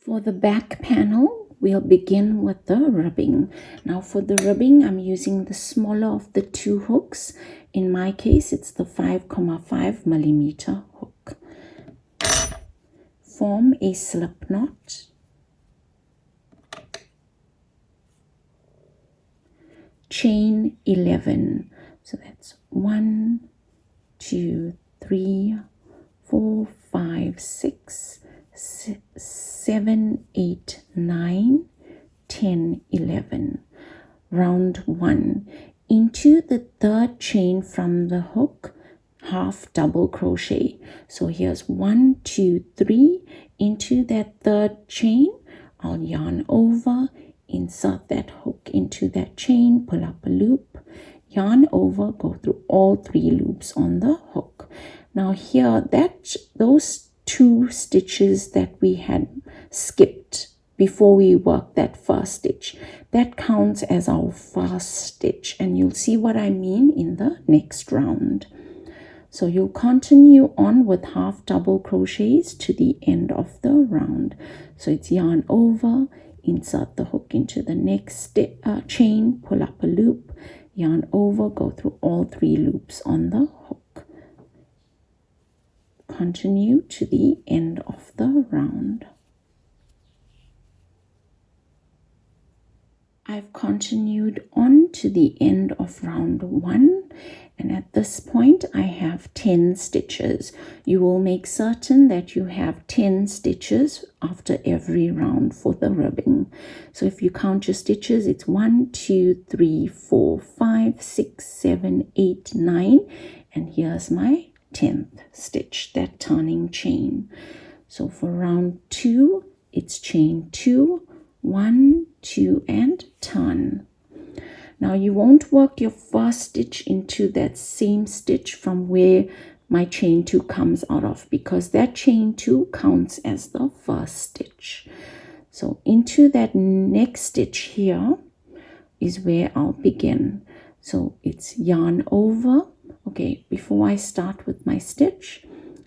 For the back panel, we'll begin with the ribbing. Now for the ribbing, I'm using the smaller of the two hooks. In my case, it's the 5.5 millimeter hook. Form a slip knot. Chain 11. So that's 1, 2, 3, 4, 5, 6, 7, 8, 9, 10, 11. Round 1. Into the third chain from the hook, half double crochet. So here's 1, 2, 3. Into that third chain, I'll yarn over, insert that hook into that chain, pull up a loop, yarn over, go through all 3 loops on the hook. Now here, those 2 stitches that we had skipped before we work that first stitch, that counts as our first stitch, and you'll see what I mean in the next round. So you'll continue on with half double crochets to the end of the round. So it's yarn over, insert the hook into the next chain, pull up a loop, yarn over, go through all 3 loops on the hook. Continue to the end of the round. I've continued on to the end of round 1, and at this point I have 10 stitches. You will make certain that you have 10 stitches after every round for the ribbing. So if you count your stitches, it's 1, 2, 3, 4, 5, 6, 7, 8, 9, and here's my 10th stitch, that turning chain. So for round 2, it's chain 2, 1, 2, and turn. Now you won't work your first stitch into that same stitch from where my chain 2 comes out of, because that chain 2 counts as the first stitch. So into that next stitch here is where I'll begin. So it's yarn over. Okay, before I start with my stitch,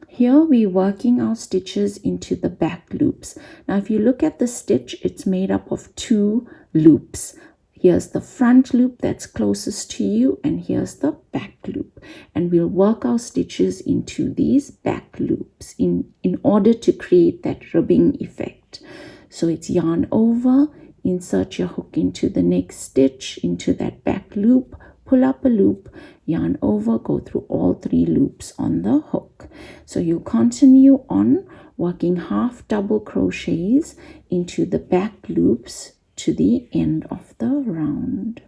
here we're working our stitches into the back loops. Now if you look at the stitch, it's made up of 2 loops. Here's the front loop that's closest to you, and here's the back loop. And we'll work our stitches into these back loops in order to create that ribbing effect. So it's yarn over, insert your hook into the next stitch, into that back loop, pull up a loop, yarn over, go through all 3 loops on the hook. So you continue on working half double crochets into the back loops to the end of the round.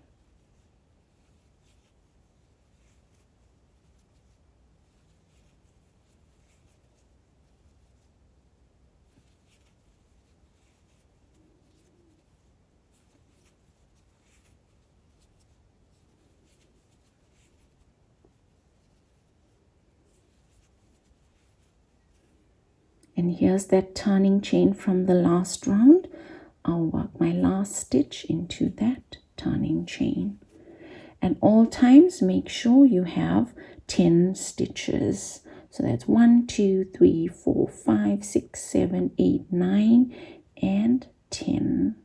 And here's that turning chain from the last round. I'll work my last stitch into that turning chain. At all times, make sure you have 10 stitches. So that's 1, 2, 3, 4, 5, 6, 7, 8, 9, and 10.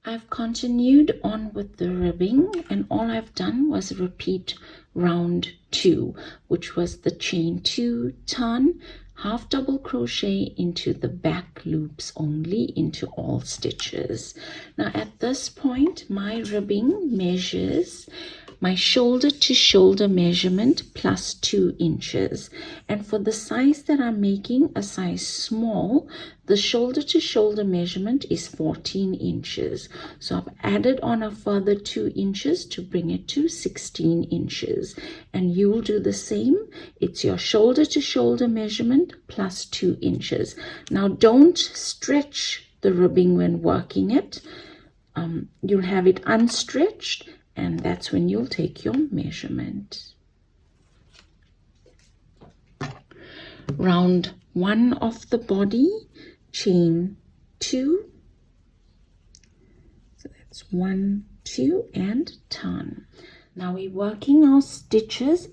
I've continued on with the ribbing, and all I've done was repeat round 2, which was the chain 2, turn, half double crochet into the back loops only, into all stitches. Now at this point, my ribbing measures my shoulder to shoulder measurement plus 2 inches, and for the size that I'm making, a size small, the shoulder to shoulder measurement is 14 inches. So I've added on a further 2 inches to bring it to 16 inches, and you'll do the same. It's your shoulder to shoulder measurement plus 2 inches. Now don't stretch the ribbing when working it. you'll have it unstretched, and that's when you'll take your measurement. Round 1 of the body, chain 2. So that's 1, 2, and turn. Now we're working our stitches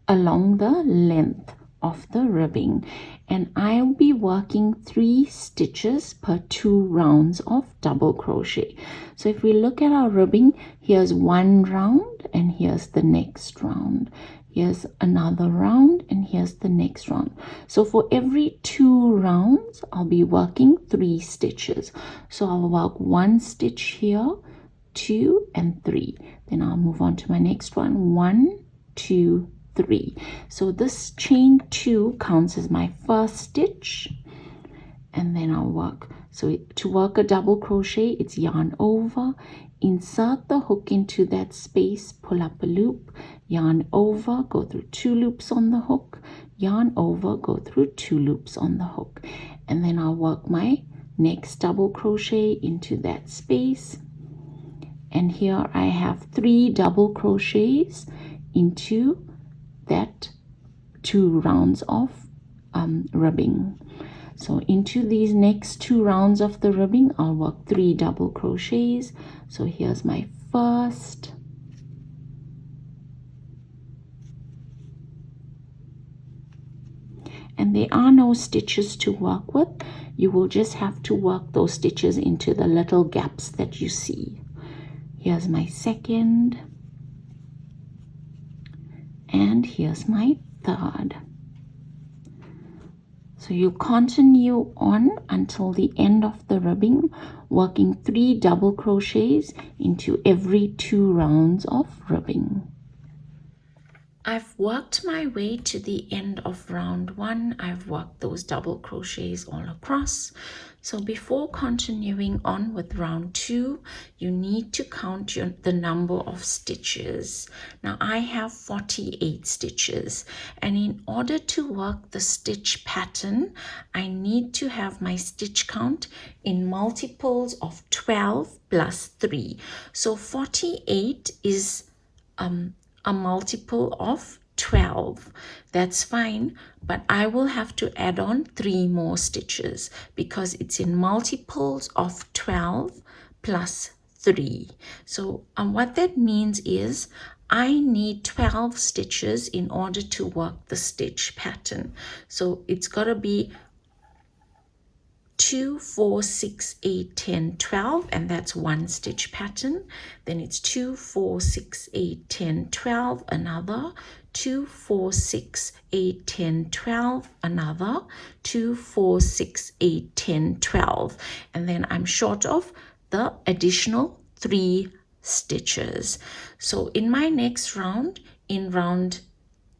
along the length of the ribbing, and I'll be working 3 stitches per 2 rounds of double crochet. So if we look at our ribbing, here's 1 round and here's the next round. Here's another round and here's the next round. So for every 2 rounds, I'll be working 3 stitches. So I'll work 1 stitch here, 2 and 3. Then I'll move on to my next one. 1, 2, 3. So this chain 2 counts as my first stitch, and then I'll work. So to work a double crochet, it's yarn over, insert the hook into that space, pull up a loop, yarn over, go through 2 loops on the hook, yarn over, go through 2 loops on the hook, and then I'll work my next double crochet into that space. And here I have 3 double crochets into that 2 rounds of ribbing. So into these next 2 rounds of the ribbing, I'll work 3 double crochets. So here's my first, and there are no stitches to work with. You will just have to work those stitches into the little gaps that you see. Here's my second, and here's my third. So you continue on until the end of the ribbing, working 3 double crochets into every 2 rounds of ribbing. I've worked my way to the end of round 1. I've worked those double crochets all across. So before continuing on with round 2, you need to count the number of stitches. Now I have 48 stitches, and in order to work the stitch pattern, I need to have my stitch count in multiples of 12 plus 3. So 48 is a multiple of 12. That's fine, but I will have to add on 3 more stitches because it's in multiples of 12 plus 3. So what that means is I need 12 stitches in order to work the stitch pattern. So it's got to be 2, 4, 6, 8, 10, 12, and that's 1 stitch pattern. Then it's 2, 4, 6, 8, 10, 12, another 2, 4, 6, 8, 10, 12, another 2, 4, 6, 8, 10, 12, and then I'm short of the additional 3 stitches. So in my next round, in round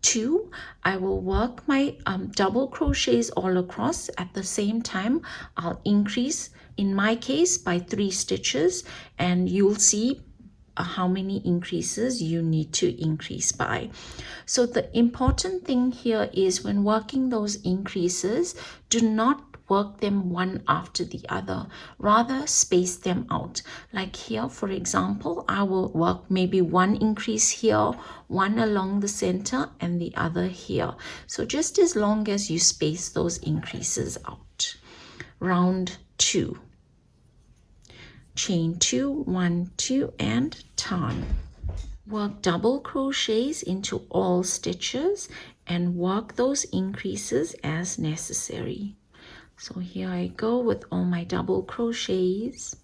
2, I will work my double crochets all across. At the same time, I'll increase, in my case, by 3 stitches, and you'll see how many increases you need to increase by. So the important thing here is when working those increases, do not work them one after the other, rather space them out. Like here, for example, I will work maybe 1 increase here, 1 along the center, and the other here. So just as long as you space those increases out. Round 2. Chain 2, 1, 2, and turn. Work double crochets into all stitches and work those increases as necessary. So here I go with all my double crochets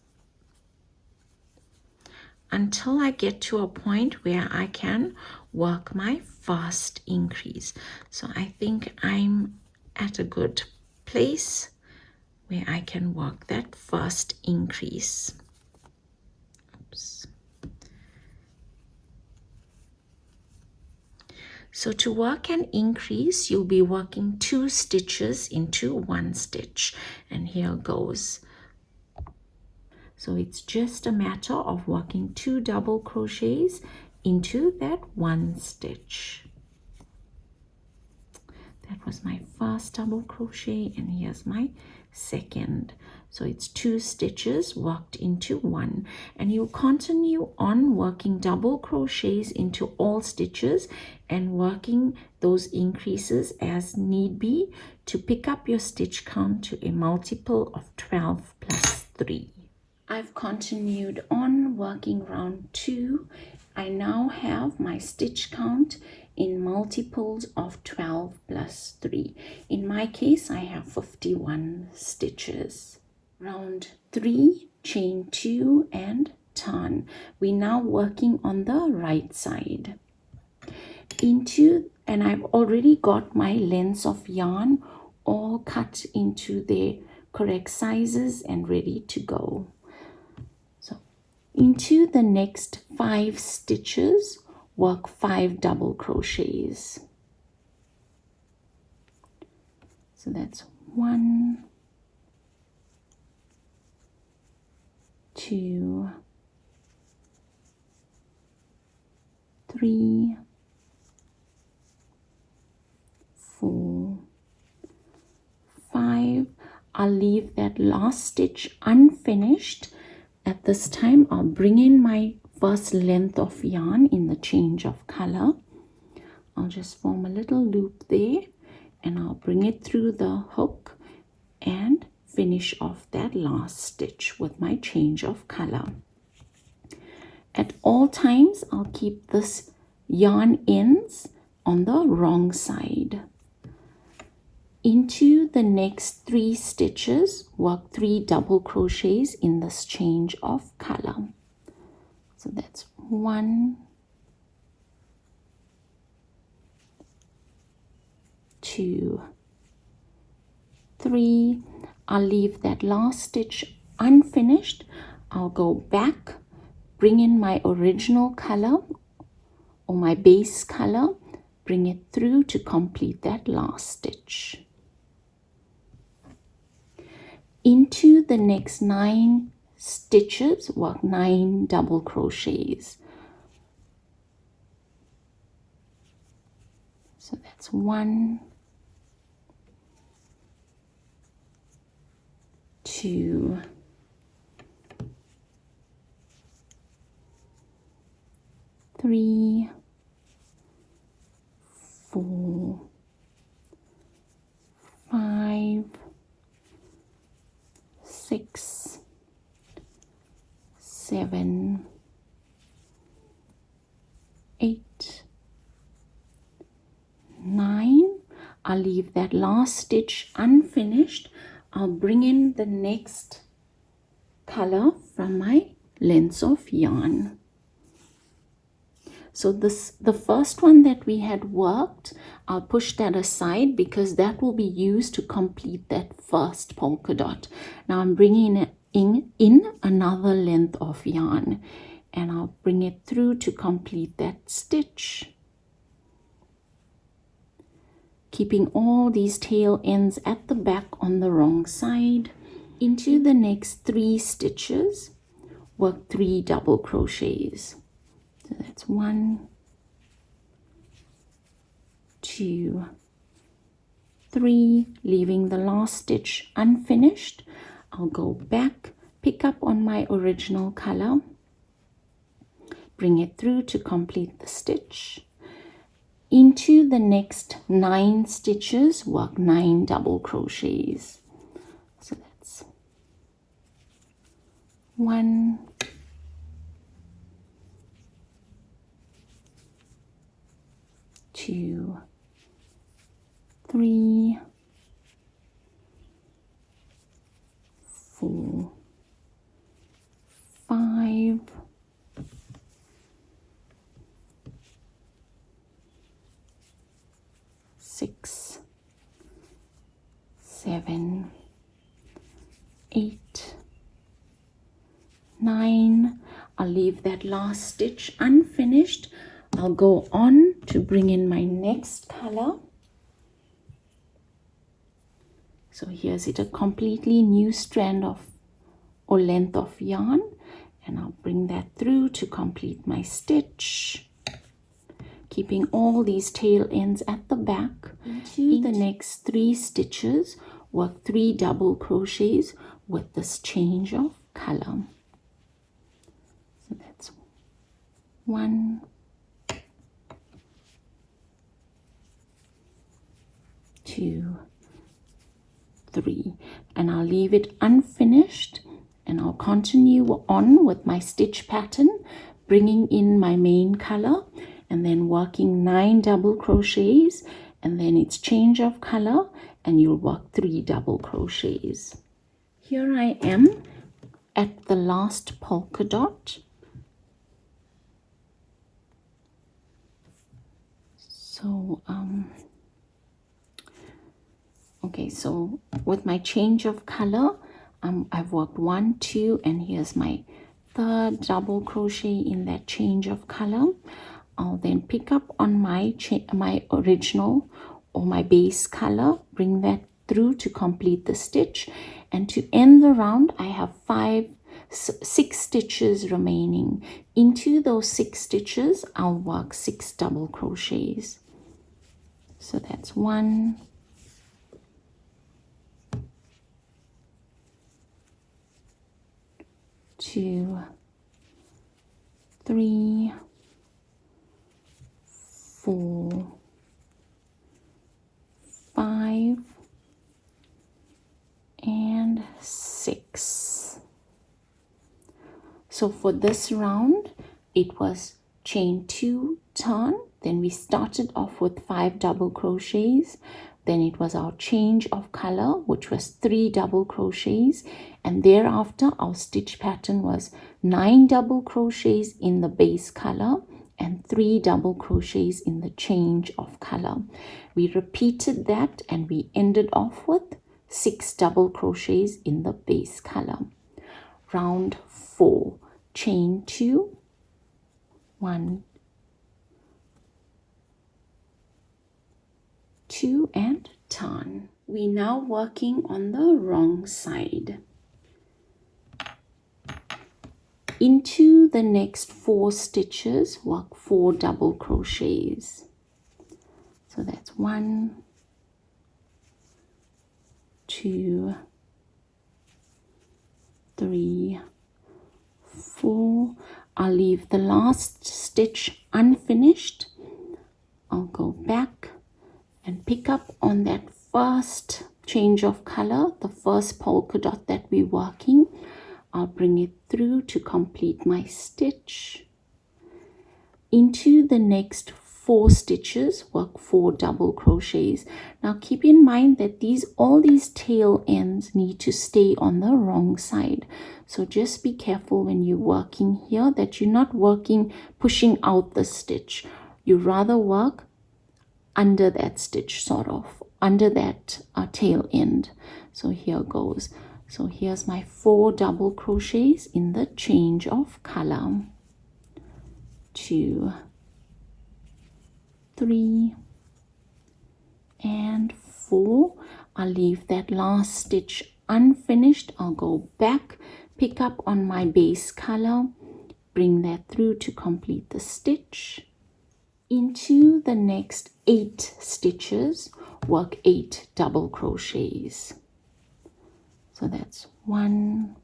until I get to a point where I can work my first increase. So I think I'm at a good place where I can work that first increase. Oops. So to work an increase, you'll be working 2 stitches into 1 stitch, and here goes. So it's just a matter of working 2 double crochets into that 1 stitch. That was my first double crochet, and here's my second. So it's 2 stitches worked into 1, and you continue on working double crochets into all stitches and working those increases as need be to pick up your stitch count to a multiple of 12 plus 3. I've continued on working round 2. I now have my stitch count in multiples of 12 plus 3. In my case, I have 51 stitches. Round 3, chain 2 and turn. We're now working on the right side. And I've already got my lengths of yarn all cut into their correct sizes and ready to go. So into the next 5 stitches, work 5 double crochets. So that's 1, 2, 3, 4, 5. I'll leave that last stitch unfinished. At this time, I'll bring in my first length of yarn in the change of color. I'll just form a little loop there, and I'll bring it through the hook and finish off that last stitch with my change of color. At all times, I'll keep this yarn ends on the wrong side. Into the next 3 stitches, work 3 double crochets in this change of color. So that's 1, 2, 3. I'll leave that last stitch unfinished. I'll go back, bring in my original color or my base color, bring it through to complete that last stitch. Into the next 9 stitches, work 9 double crochets. So that's 1, 2, 3, 4, 5, 6, 7, 8, 9. I'll leave that last stitch unfinished. I'll bring in the next color from my lengths of yarn. So the first one that we had worked, I'll push that aside because that will be used to complete that first polka dot. Now I'm bringing in another length of yarn, and I'll bring it through to complete that stitch. Keeping all these tail ends at the back on the wrong side. Into the next 3 stitches, work 3 double crochets. So that's 1, 2, 3, leaving the last stitch unfinished. I'll go back, pick up on my original color, bring it through to complete the stitch. Into the next 9 stitches, work 9 double crochets. So that's 1, 2, 3, 4, 5, 6, 7, 8, 9. I'll leave that last stitch unfinished. I'll go on to bring in my next color. So here's a completely new strand of or length of yarn, and I'll bring that through to complete my stitch, keeping all these tail ends at the back. Into the next 3 stitches, work 3 double crochets with this change of color. So that's 1, 2, 3, and I'll leave it unfinished, and I'll continue on with my stitch pattern, bringing in my main color and then working 9 double crochets, and then it's change of color and you'll work 3 double crochets. Here I am at the last polka dot. So okay, so with my change of color, I've worked 1, 2, and here's my 3rd double crochet in that change of color. I'll then pick up on my original or my base color, bring that through to complete the stitch, and to end the round I have 6 stitches remaining. Into those 6 stitches I'll work 6 double crochets. So that's 1, 2, 3, 4, 5, and 6. So for this round it was chain 2, turn, then we started off with 5 double crochets, then it was our change of color, which was 3 double crochets, and thereafter our stitch pattern was 9 double crochets in the base color and 3 double crochets in the change of color. We repeated that and we ended off with 6 double crochets in the base color. Round 4, chain 2, 1, 2, and turn. We're now working on the wrong side. Into the next 4 stitches, work 4 double crochets. So that's 1, 2, 3, 4. I'll leave the last stitch unfinished. I'll go back and pick up on that first change of color, the first polka dot that we're working. I'll bring it through to complete my stitch. Into the next 4 stitches, work 4 double crochets. Now keep in mind that all these tail ends need to stay on the wrong side. So just be careful when you're working here that you're not working pushing out the stitch. You rather work under that stitch, sort of under that tail end. So here goes. So here's my 4 double crochets in the change of color. 2, 3, and 4. I'll leave that last stitch unfinished. I'll go back, pick up on my base color, bring that through to complete the stitch. Into the next 8 stitches, work 8 double crochets. So that's 1,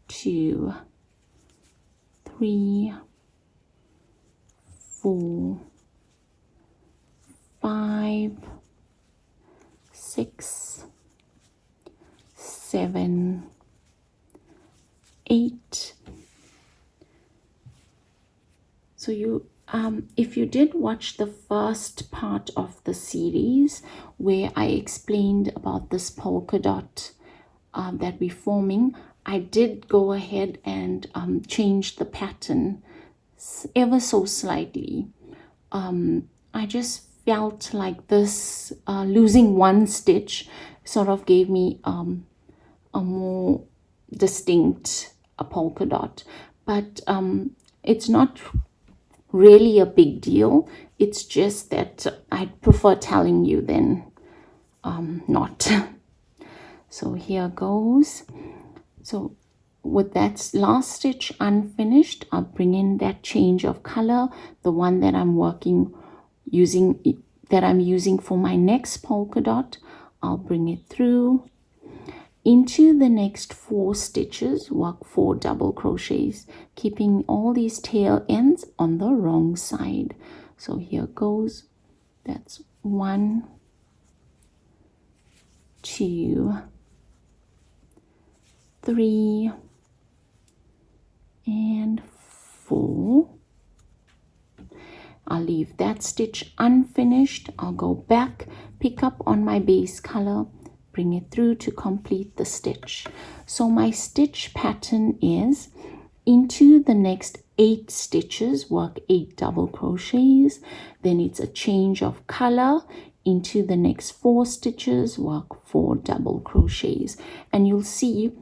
2, 3, 4, 5, 6, 7, 8. So if you did watch the first part of the series where I explained about this polka dot that we're forming, I did go ahead and change the pattern ever so slightly. I just felt like this losing 1 stitch sort of gave me a more distinct polka dot, but it's not really a big deal. It's just that I prefer telling you than not. So here goes. So with that last stitch unfinished, I'll bring in that change of color, the one that I'm using for my next polka dot. I'll bring it through Into the next 4 stitches, work 4 double crochets, keeping all these tail ends on the wrong side. So here goes. That's 1, 2, 3, and 4. I'll leave that stitch unfinished. I'll go back, pick up on my base color, bring it through to complete the stitch. So my stitch pattern is into the next 8 stitches, work 8 double crochets, then it's a change of color. Into the next 4 stitches, work 4 double crochets, and you'll see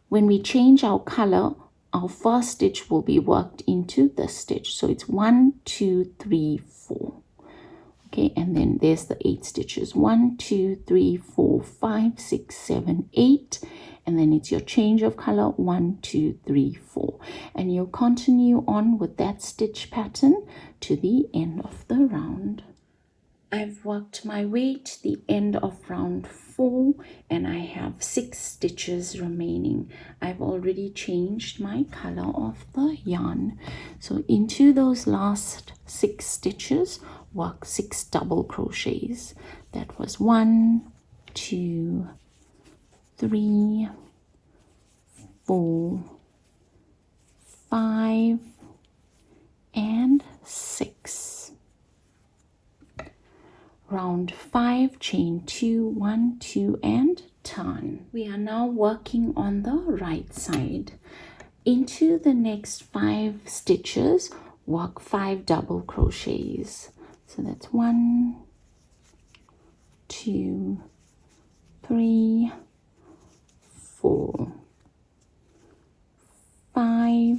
when we change our color, our first stitch will be worked into the stitch. So it's 1, 2, 3, 4. Okay, and then there's the 8 stitches. 1, 2, 3, 4, 5, 6, 7, 8. And then it's your change of color, 1, 2, 3, 4. And you'll continue on with that stitch pattern to the end of the round. I've worked my way to the end of round 4 and I have 6 stitches remaining. I've already changed my color of the yarn. So into those last 6 stitches, work 6 double crochets. That was 1, 2, 3, 4, 5, and 6. Round 5, chain 2, 1, 2, and turn. We are now working on the right side. Into the next 5 stitches, work 5 double crochets. So that's 1, 2, 3, 4, 5,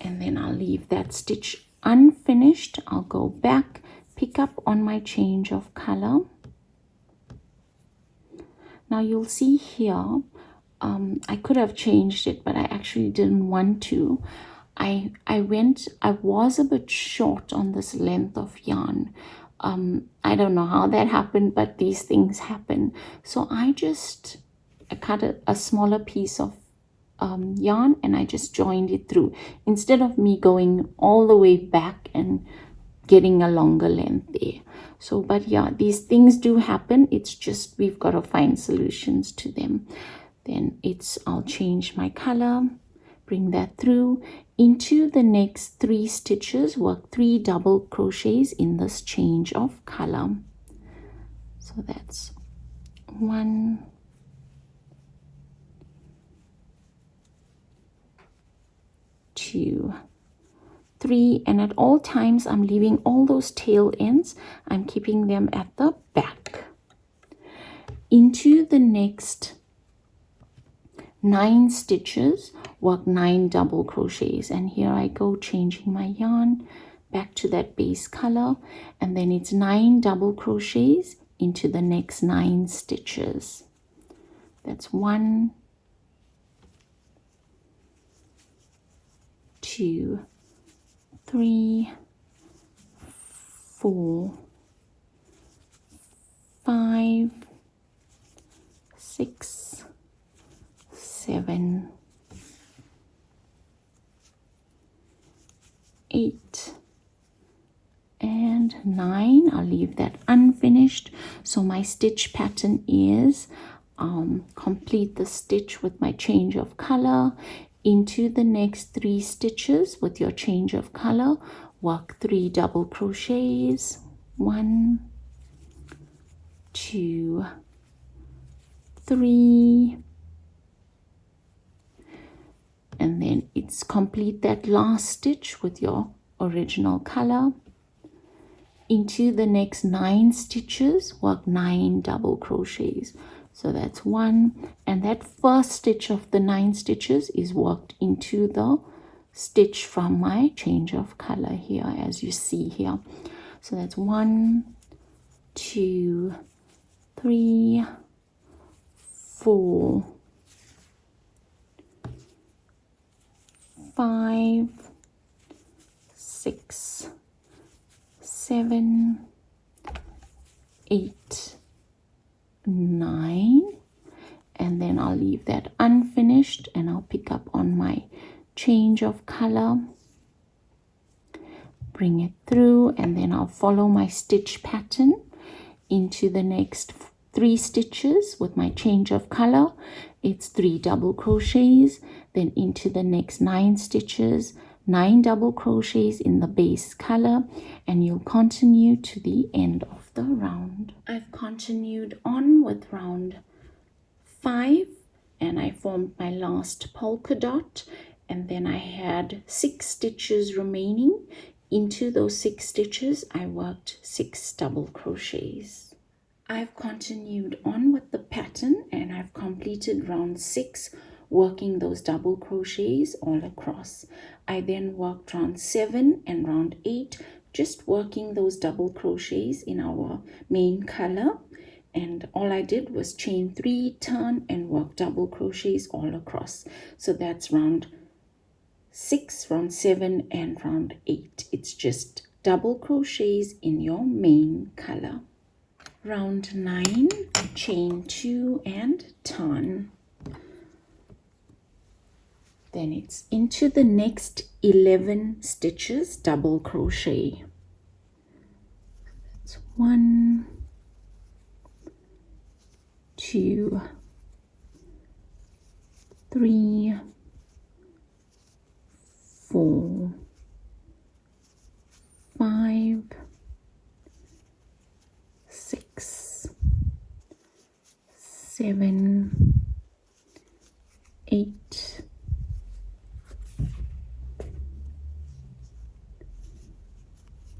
and then I'll leave that stitch unfinished. I'll go back, pick up on my change of color. Now you'll see here, I could have changed it, but I actually didn't want to. I was a bit short on this length of yarn. I don't know how that happened, but these things happen. So I cut a smaller piece of yarn and I just joined it through instead of me going all the way back and getting a longer length there. So, but yeah, these things do happen. It's just we've got to find solutions to them. Then I'll change my color, bring that through. Into the next 3 stitches, work 3 double crochets in this change of color. So that's 1, 2, 3, and at all times I'm leaving all those tail ends. I'm keeping them at the back. Into the next 9 stitches, work 9 double crochets, and here I go changing my yarn back to that base color, and then it's 9 double crochets into the next 9 stitches. That's 1, 2, 3, 4, 5, 6, 7, 8, and 9. I'll leave that unfinished. So my stitch pattern is complete the stitch with my change of color. Into the next 3 stitches with your change of color, work 3 double crochets. 1, 2, 3, and then it's complete that last stitch with your original color. Into the next 9 stitches, work 9 double crochets. So that's 1, and that first stitch of the 9 stitches is worked into the stitch from my change of color here, as you see here. So that's 1, 2, 3, 4, 5, 6, 7, 8, 9, and then I'll leave that unfinished, and I'll pick up on my change of color, bring it through, and then I'll follow my stitch pattern into the next 3 stitches with my change of color. It's 3 double crochets, then into the next 9 stitches, 9 double crochets in the base color, and you'll continue to the end of the round. I've continued on with round 5, and I formed my last polka dot, and then I had 6 stitches remaining. Into those 6 stitches I worked 6 double crochets. I've continued on with the pattern, and I've completed round 6 working those double crochets all across. I then worked round 7 and round 8 just working those double crochets in our main color, and all I did was chain 3, turn, and work double crochets all across. So that's round 6, round 7, and round 8. It's just double crochets in your main color. Round 9, chain 2 and turn. Then it's into the next 11 stitches double crochet. That's 1, 2, 3, 4, 5, 6, 7, 8,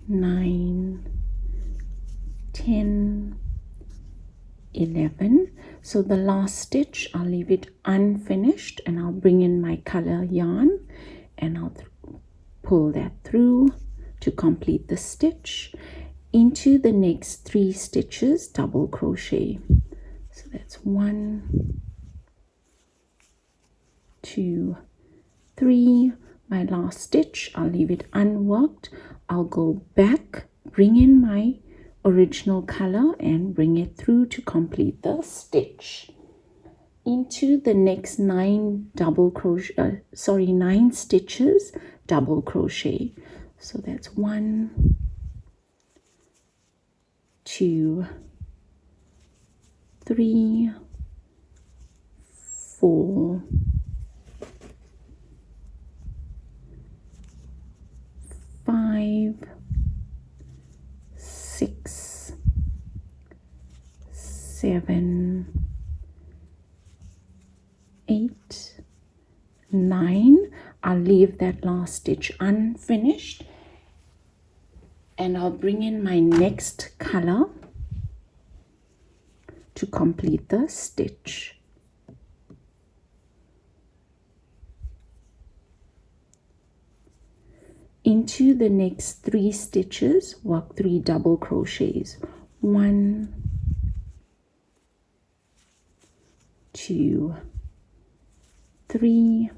9, 10, 11. So the last stitch, I'll leave it unfinished, and I'll bring in my color yarn, and I'll pull that through to complete the stitch. Into the next 3 stitches double crochet. So that's 1, 2, 3. My last stitch, I'll leave it unworked. I'll go back, bring in my original color, and bring it through to complete the stitch. Into the next 9 stitches double crochet. So that's 1, 2, 3, 4, 5, 6, 7, 8, 9. I'll leave that last stitch unfinished, and I'll bring in my next color to complete the stitch. Into the next 3 stitches work 3 double crochets. 1, 2, 3.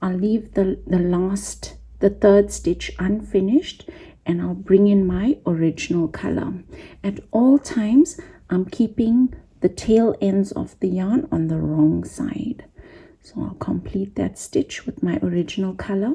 I'll leave the third stitch unfinished, and I'll bring in my original color. At all times I'm keeping the tail ends of the yarn on the wrong side. So I'll complete that stitch with my original color,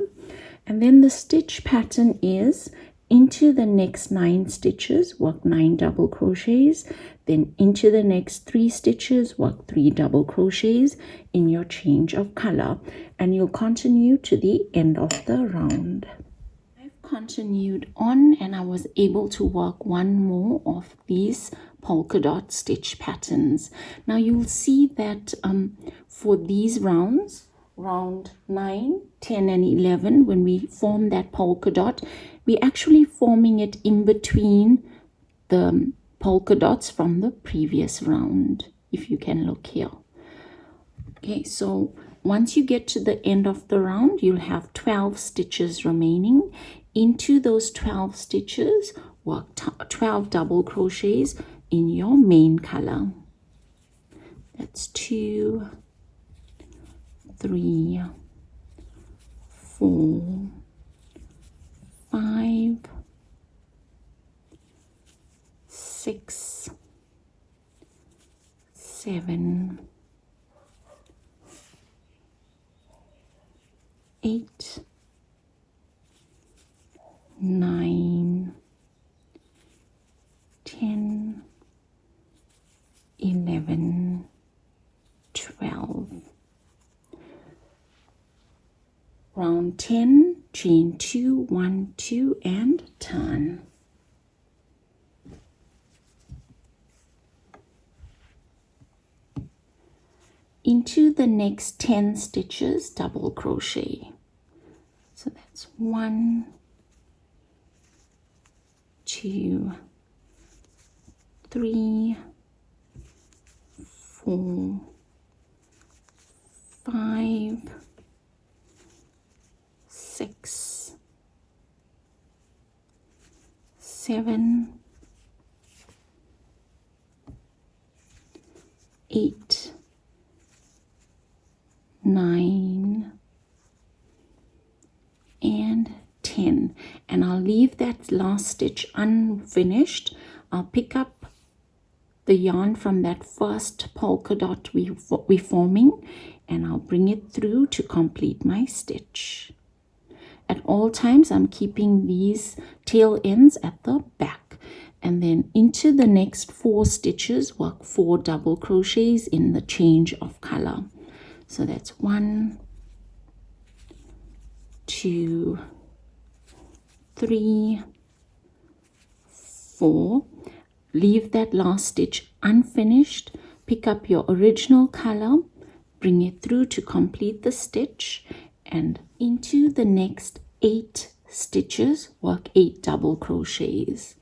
and then the stitch pattern is into the next 9 stitches work 9 double crochets, then into the next 3 stitches work 3 double crochets in your change of color, and you'll continue to the end of the round. I've continued on, and I was able to work one more of these polka dot stitch patterns. Now you'll see that for these rounds, round 9, 10, and 11, when we form that polka dot, we're actually forming it in between the polka dots from the previous round, if you can look here. Okay, so once you get to the end of the round, you'll have 12 stitches remaining. Into those 12 stitches, work 12 double crochets in your main color. That's 2, 3, 4, 5, 6, 7, 8, 9, 10, 11, 12. Round 10, chain 2, 1, 2, and turn. Into the next 10 stitches, double crochet. So that's 1, 2, 3, 4, 5, 6, 7, 8, 9, and 10. And I'll leave that last stitch unfinished. I'll pick up the yarn from that first polka dot we're forming, and I'll bring it through to complete my stitch. At all times, I'm keeping these tail ends at the back, and then into the next 4 stitches, work 4 double crochets in the change of color. So that's 1, 2, 3, 4. Leave that last stitch unfinished. Pick up your original color, bring it through to complete the stitch, and into the next 8 stitches, work 8 double crochets.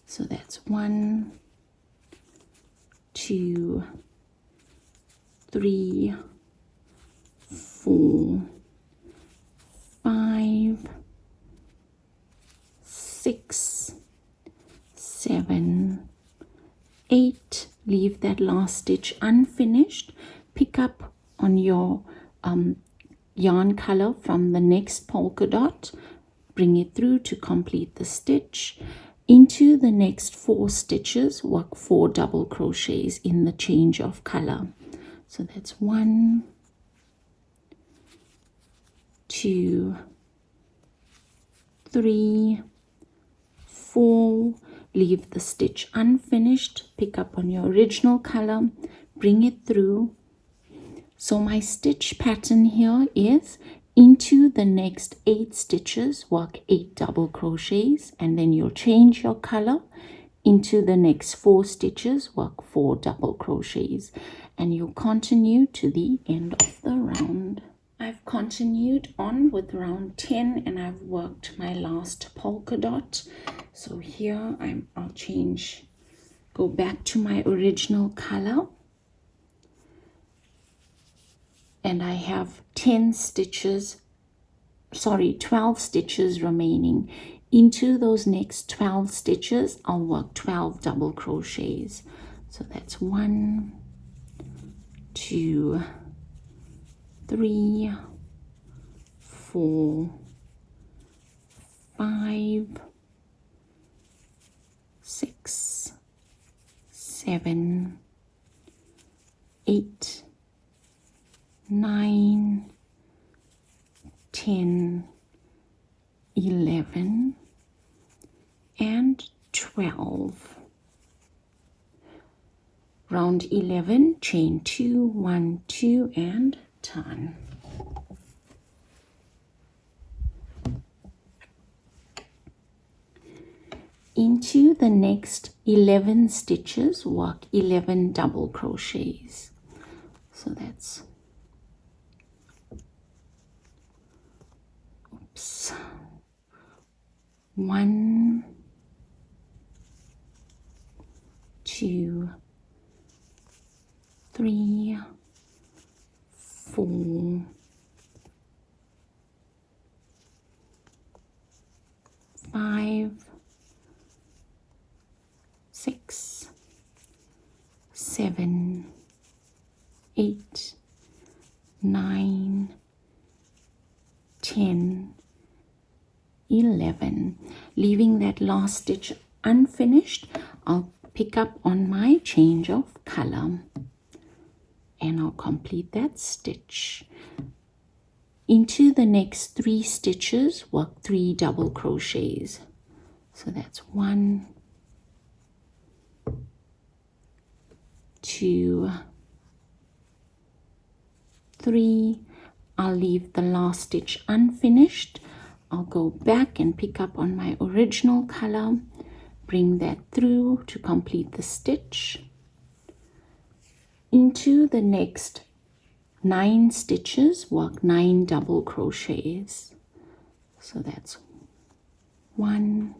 So that's 1, 2, 3, 4, 5, 6, 7, 8. Leave that last stitch unfinished. Pick up on your yarn color from the next polka dot, bring it through to complete the stitch. Into the next 4 stitches, work 4 double crochets in the change of color. So that's 1, 2, 3, 4. Leave the stitch unfinished, pick up on your original color, bring it through. So my stitch pattern here is into the next 8 stitches, work 8 double crochets, and then you'll change your color. Into the next 4 stitches, work 4 double crochets, and you'll continue to the end of the round. I've continued on with round 10, and I've worked my last polka dot. So here I'll go back to my original color, and I have 12 stitches remaining. Into those next 12 stitches, I'll work 12 double crochets. So that's 1, 2, 3, 4, 5, 6, 7, 8, 9, 10, 11, and 12. Round 11, chain 2, 1, 2, and turn. Into the next 11 stitches, work 11 double crochets. So that's 1, 2, 3, 4, 5, 6, 7, 8, 9, 10, 11. Leaving that last stitch unfinished, I'll pick up on my change of color. and I'll complete that stitch. Into the next 3 stitches, work 3 double crochets. So that's 1, 2, 3. I'll leave the last stitch unfinished. I'll go back and pick up on my original color, bring that through to complete the stitch. Into the next 9 stitches, work 9 double crochets. So that's 1,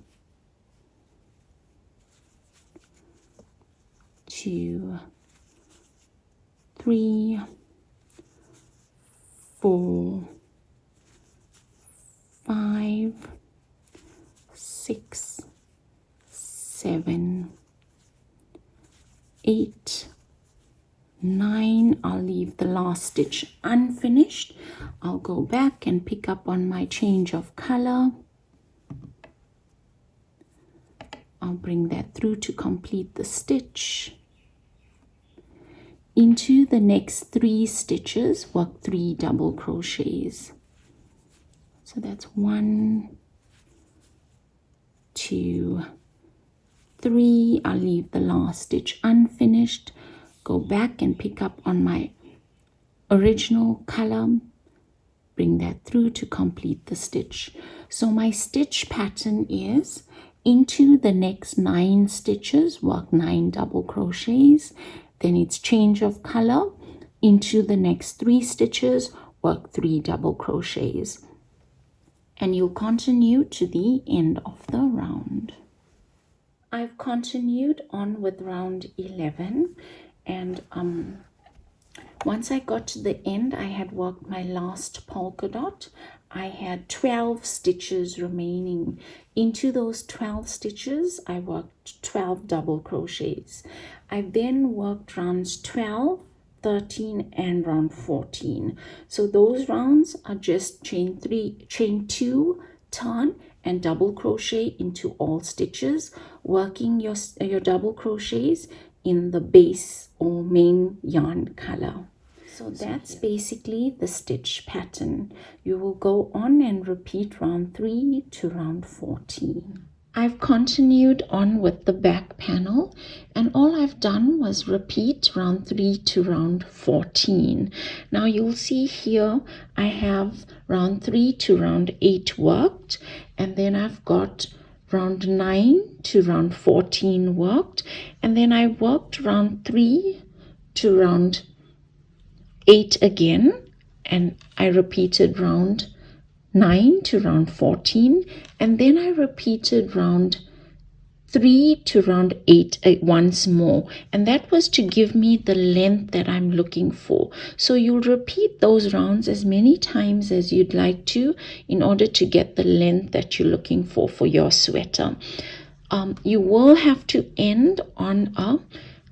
2, 3, 4, 5, 6, 7, 8, 9. I'll leave the last stitch unfinished. I'll go back and pick up on my change of color. I'll bring that through to complete the stitch. Into the next 3 stitches, work 3 double crochets. So that's 1, 2, 3. I'll leave the last stitch unfinished. Go back and pick up on my original color, bring that through to complete the stitch. So my stitch pattern is into the next 9 stitches, work 9 double crochets, then it's change of color, into the next 3 stitches, work 3 double crochets, and you'll continue to the end of the round. I've continued on with round 11, and once I got to the end, I had worked my last polka dot. I had 12 stitches remaining. Into those 12 stitches, I worked 12 double crochets. I then worked rounds 12, 13, and round 14. So those rounds are just chain 2, turn, and double crochet into all stitches, working your double crochets in the base or main yarn color. So that's basically the stitch pattern. You will go on and repeat round 3 to round 14. I've continued on with the back panel, and all I've done was repeat round 3 to round 14. Now you'll see here I have round 3 to round 8 worked, and then I've got round 9 to round 14 worked, and then I worked round 3 to round 8 again, and I repeated round 9 to round 14, and then I repeated round 3 to round 8 once more, and that was to give me the length that I'm looking for. So you'll repeat those rounds as many times as you'd like to in order to get the length that you're looking for your sweater. You will have to end on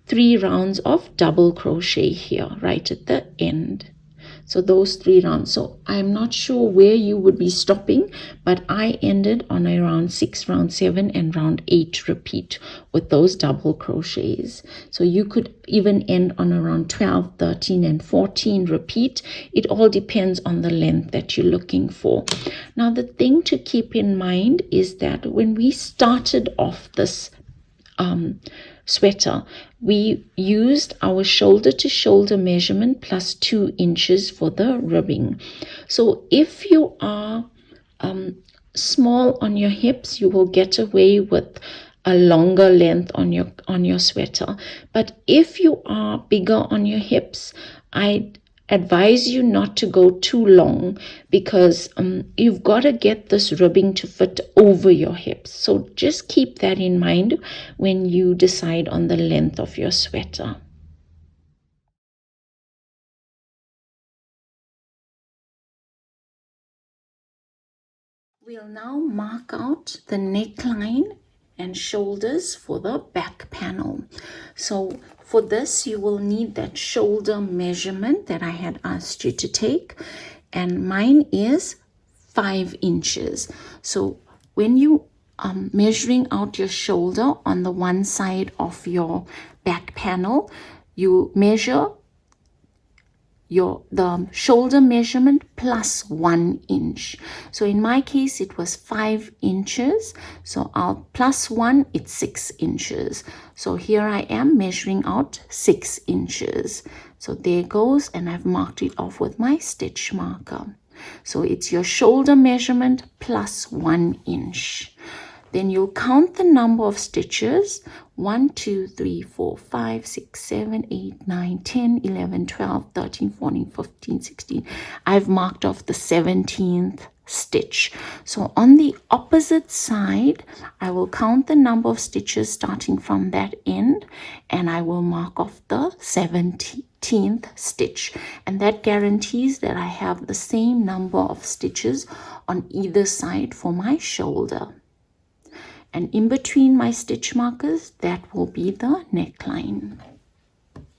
3 rounds of double crochet here right at the end. So those 3 rounds. So I'm not sure where you would be stopping, but I ended on a round 6, round 7, and round 8 repeat with those double crochets. So you could even end on around 12, 13, and 14 repeat. It all depends on the length that you're looking for. Now the thing to keep in mind is that when we started off this sweater, we used our shoulder to shoulder measurement plus 2 inches for the ribbing. So if you are small on your hips, you will get away with a longer length on your sweater. But if you are bigger on your hips, I advise you not to go too long, because you've got to get this ribbing to fit over your hips. So just keep that in mind when you decide on the length of your sweater. We'll now mark out the neckline and shoulders for the back panel. So for this, you will need that shoulder measurement that I had asked you to take, and mine is 5 inches. So when you are measuring out your shoulder on the one side of your back panel, you measure the shoulder measurement plus 1 inch. So in my case it was 5 inches, so I'll plus 1, it's 6 inches. So here I am measuring out 6 inches. So there goes, and I've marked it off with my stitch marker. So it's your shoulder measurement plus 1 inch. Then you'll count the number of stitches: 1, 2, 3, 4, 5, 6, 7, 8, 9, 10, 11, 12, 13, 14, 15, 16. I've marked off the 17th stitch. So on the opposite side, I will count the number of stitches starting from that end, and I will mark off the 17th stitch. And that guarantees that I have the same number of stitches on either side for my shoulder. And in between my stitch markers, that will be the neckline.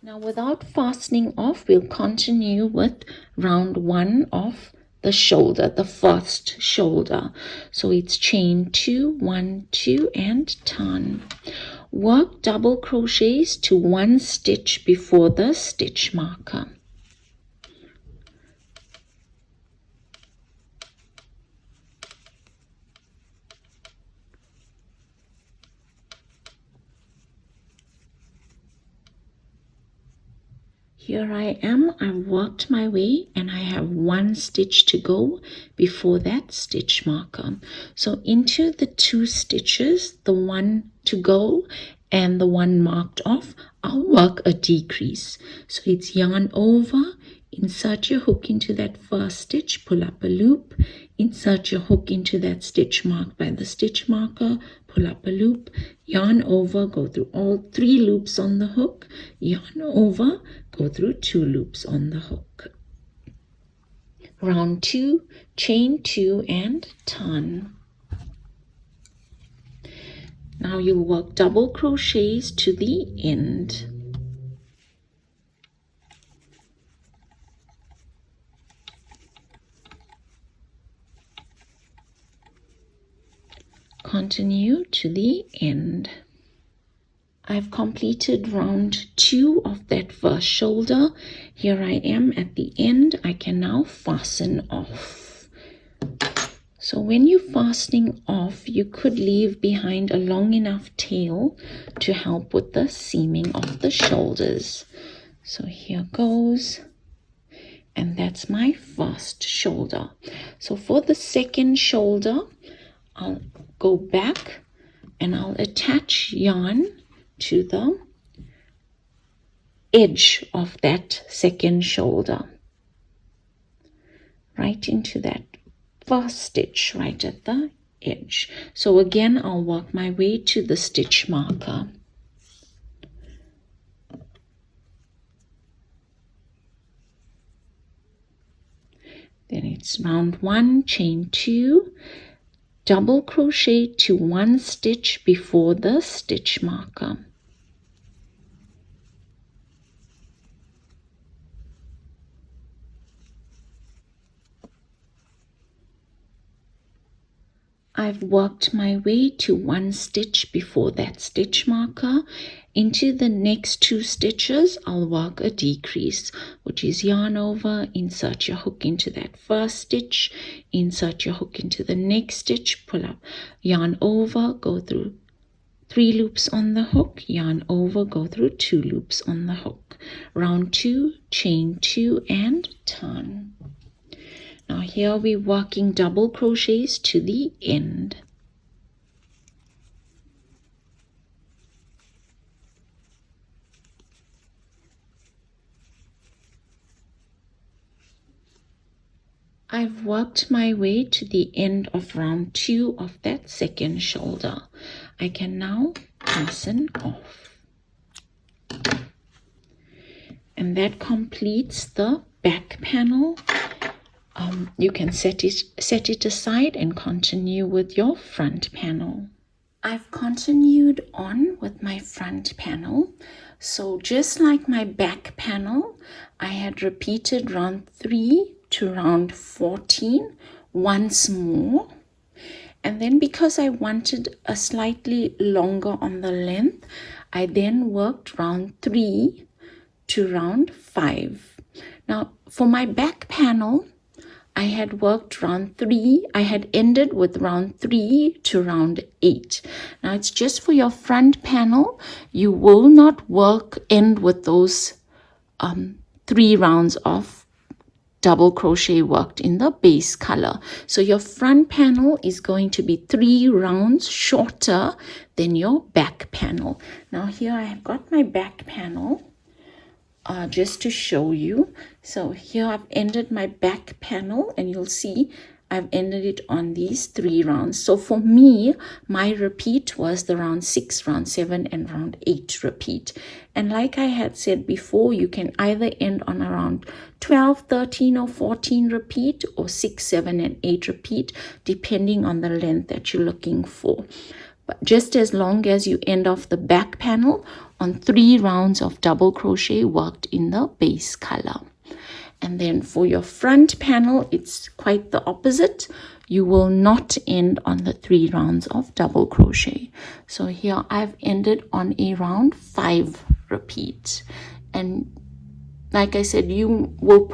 Now without fastening off, we'll continue with round 1 of the shoulder, the first shoulder. So it's chain 2, 1, 2, and turn. Work double crochets to 1 stitch before the stitch marker. Here I am, I've worked my way and I have 1 stitch to go before that stitch marker. So into the 2 stitches, the 1 to go and the 1 marked off, I'll work a decrease. So it's yarn over, insert your hook into that first stitch, pull up a loop, insert your hook into that stitch marked by the stitch marker, pull up a loop, yarn over, go through all 3 loops on the hook, yarn over, go through 2 loops on the hook. Round 2, chain 2 and turn. Now you'll work double crochets to the end. Continue to the end. I've completed round 2 of that first shoulder. Here I am at the end. I can now fasten off. So when you're fastening off, you could leave behind a long enough tail to help with the seaming of the shoulders. So here goes. And that's my first shoulder. So for the second shoulder, I'll go back and I'll attach yarn to the edge of that second shoulder, right into that first stitch right at the edge. So again, I'll work my way to the stitch marker. Then it's round 1, chain 2, double crochet to 1 stitch before the stitch marker. I've worked my way to 1 stitch before that stitch marker. Into the next 2 stitches, I'll work a decrease, which is yarn over, insert your hook into that first stitch, insert your hook into the next stitch, pull up, yarn over, go through 3 loops on the hook, yarn over, go through 2 loops on the hook. Round 2, chain 2 and turn. Now here we're working double crochets to the end. I've worked my way to the end of round 2 of that second shoulder. I can now fasten off. And that completes the back panel. You can set it aside and continue with your front panel. I've continued on with my front panel. So just like my back panel, I had repeated round 3 to round 14 once more. And then because I wanted a slightly longer on the length, I then worked round 3 to round 5. Now for my back panel, I had worked round 3. I had ended with round 3 to round 8. Now it's just for your front panel. You will not end with those 3 rounds of double crochet worked in the base color. So your front panel is going to be 3 rounds shorter than your back panel. Now here I have got my back panel just to show you. So here I've ended my back panel, and you'll see I've ended it on these 3 rounds. So for me, my repeat was the round 6, round 7, and round 8 repeat. And like I had said before, you can either end on around 12, 13, or 14 repeat, or 6, 7, and 8 repeat, depending on the length that you're looking for. But just as long as you end off the back panel on 3 rounds of double crochet worked in the base color. And then for your front panel, it's quite the opposite. You will not end on the 3 rounds of double crochet. So here I've ended on a round 5 repeat. And like I said, you will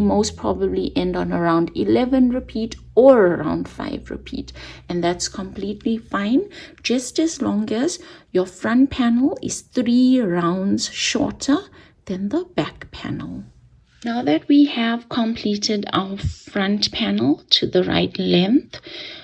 most probably end on around 11 repeat or around 5 repeat. And that's completely fine, just as long as your front panel is 3 rounds shorter than the back panel. Now that we have completed our front panel to the right length,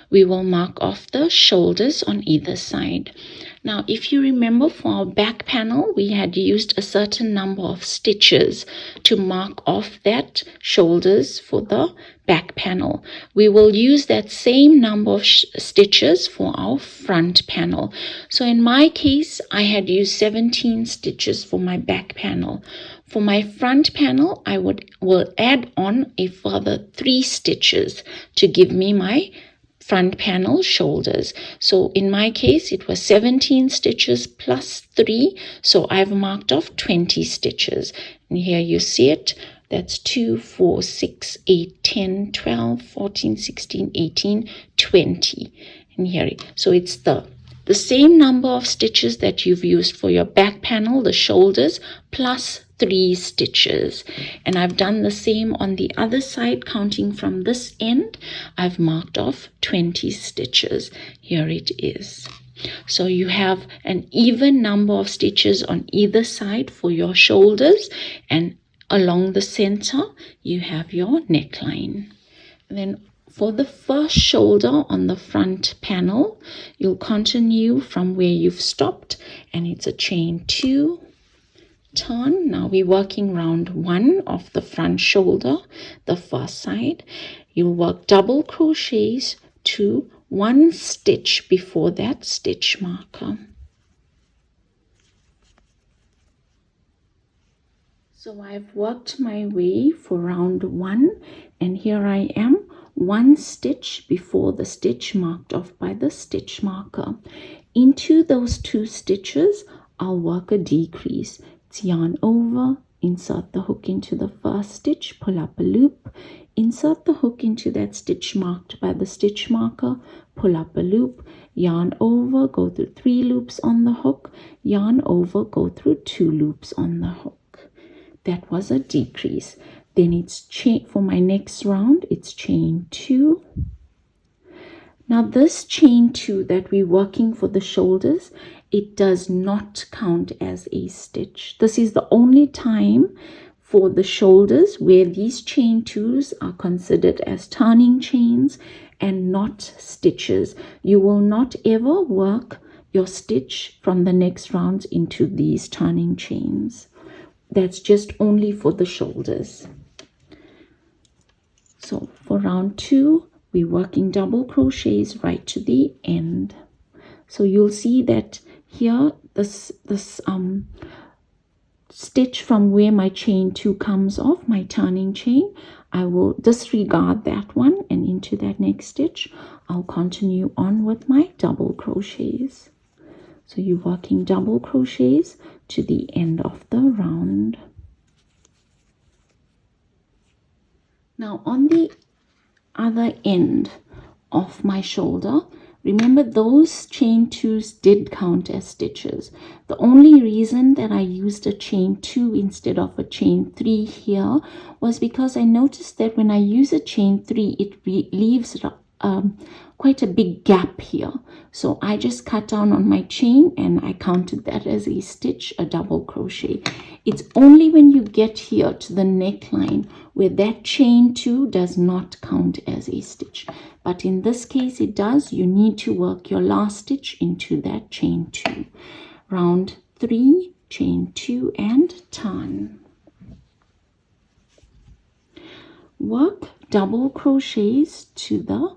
we will mark off the shoulders on either side. Now, if you remember, for our back panel, we had used a certain number of stitches to mark off that shoulders for the back panel. We will use that same number of stitches for our front panel. So in my case, I had used 17 stitches for my back panel. For my front panel, I will add on a further 3 stitches to give me my front panel shoulders. So in my case, it was 17 stitches plus 3. So I've marked off 20 stitches. And here you see it. That's 2, 4, 6, 8, 10, 12, 14, 16, 18, 20. And here, so it's the same number of stitches that you've used for your back panel, the shoulders, plus 3 stitches. And I've done the same on the other side, counting from this end. I've marked off 20 stitches. Here it is. So you have an even number of stitches on either side for your shoulders, and along the center you have your neckline. And then for the first shoulder on the front panel, you'll continue from where you've stopped, and it's a chain 2, turn. Now we're working round 1 of the front shoulder, the first side. You'll work double crochets to 1 stitch before that stitch marker. So I've worked my way for round 1, and here I am, 1 stitch before the stitch marked off by the stitch marker. Into those 2 stitches, I'll work a decrease. It's yarn over, insert the hook into the first stitch, pull up a loop, insert the hook into that stitch marked by the stitch marker, pull up a loop, yarn over, go through 3 loops on the hook, yarn over, go through 2 loops on the hook. That was a decrease. Then it's chain for my next round, it's chain 2. Now this chain 2 that we're working for the shoulders, it does not count as a stitch. This is the only time for the shoulders where these chain 2s are considered as turning chains and not stitches. You will not ever work your stitch from the next round into these turning chains. That's just only for the shoulders. So for round 2, we're working double crochets right to the end. So you'll see that here this stitch from where my chain 2 comes off, my turning chain, I will disregard that one, and into that next stitch I'll continue on with my double crochets. So you're working double crochets to the end of the round. Now on the other end of my shoulder, Remember, those chain 2s did count as stitches. The only reason that I used a chain 2 instead of a chain 3 here was because I noticed that when I use a chain 3, it leaves quite a big gap here. So I just cut down on my chain and I counted that as a stitch, a double crochet. It's only when you get here to the neckline where that chain 2 does not count as a stitch. But in this case it does. You need to work your last stitch into that chain 2. Round 3, chain 2 and turn. Work double crochets to the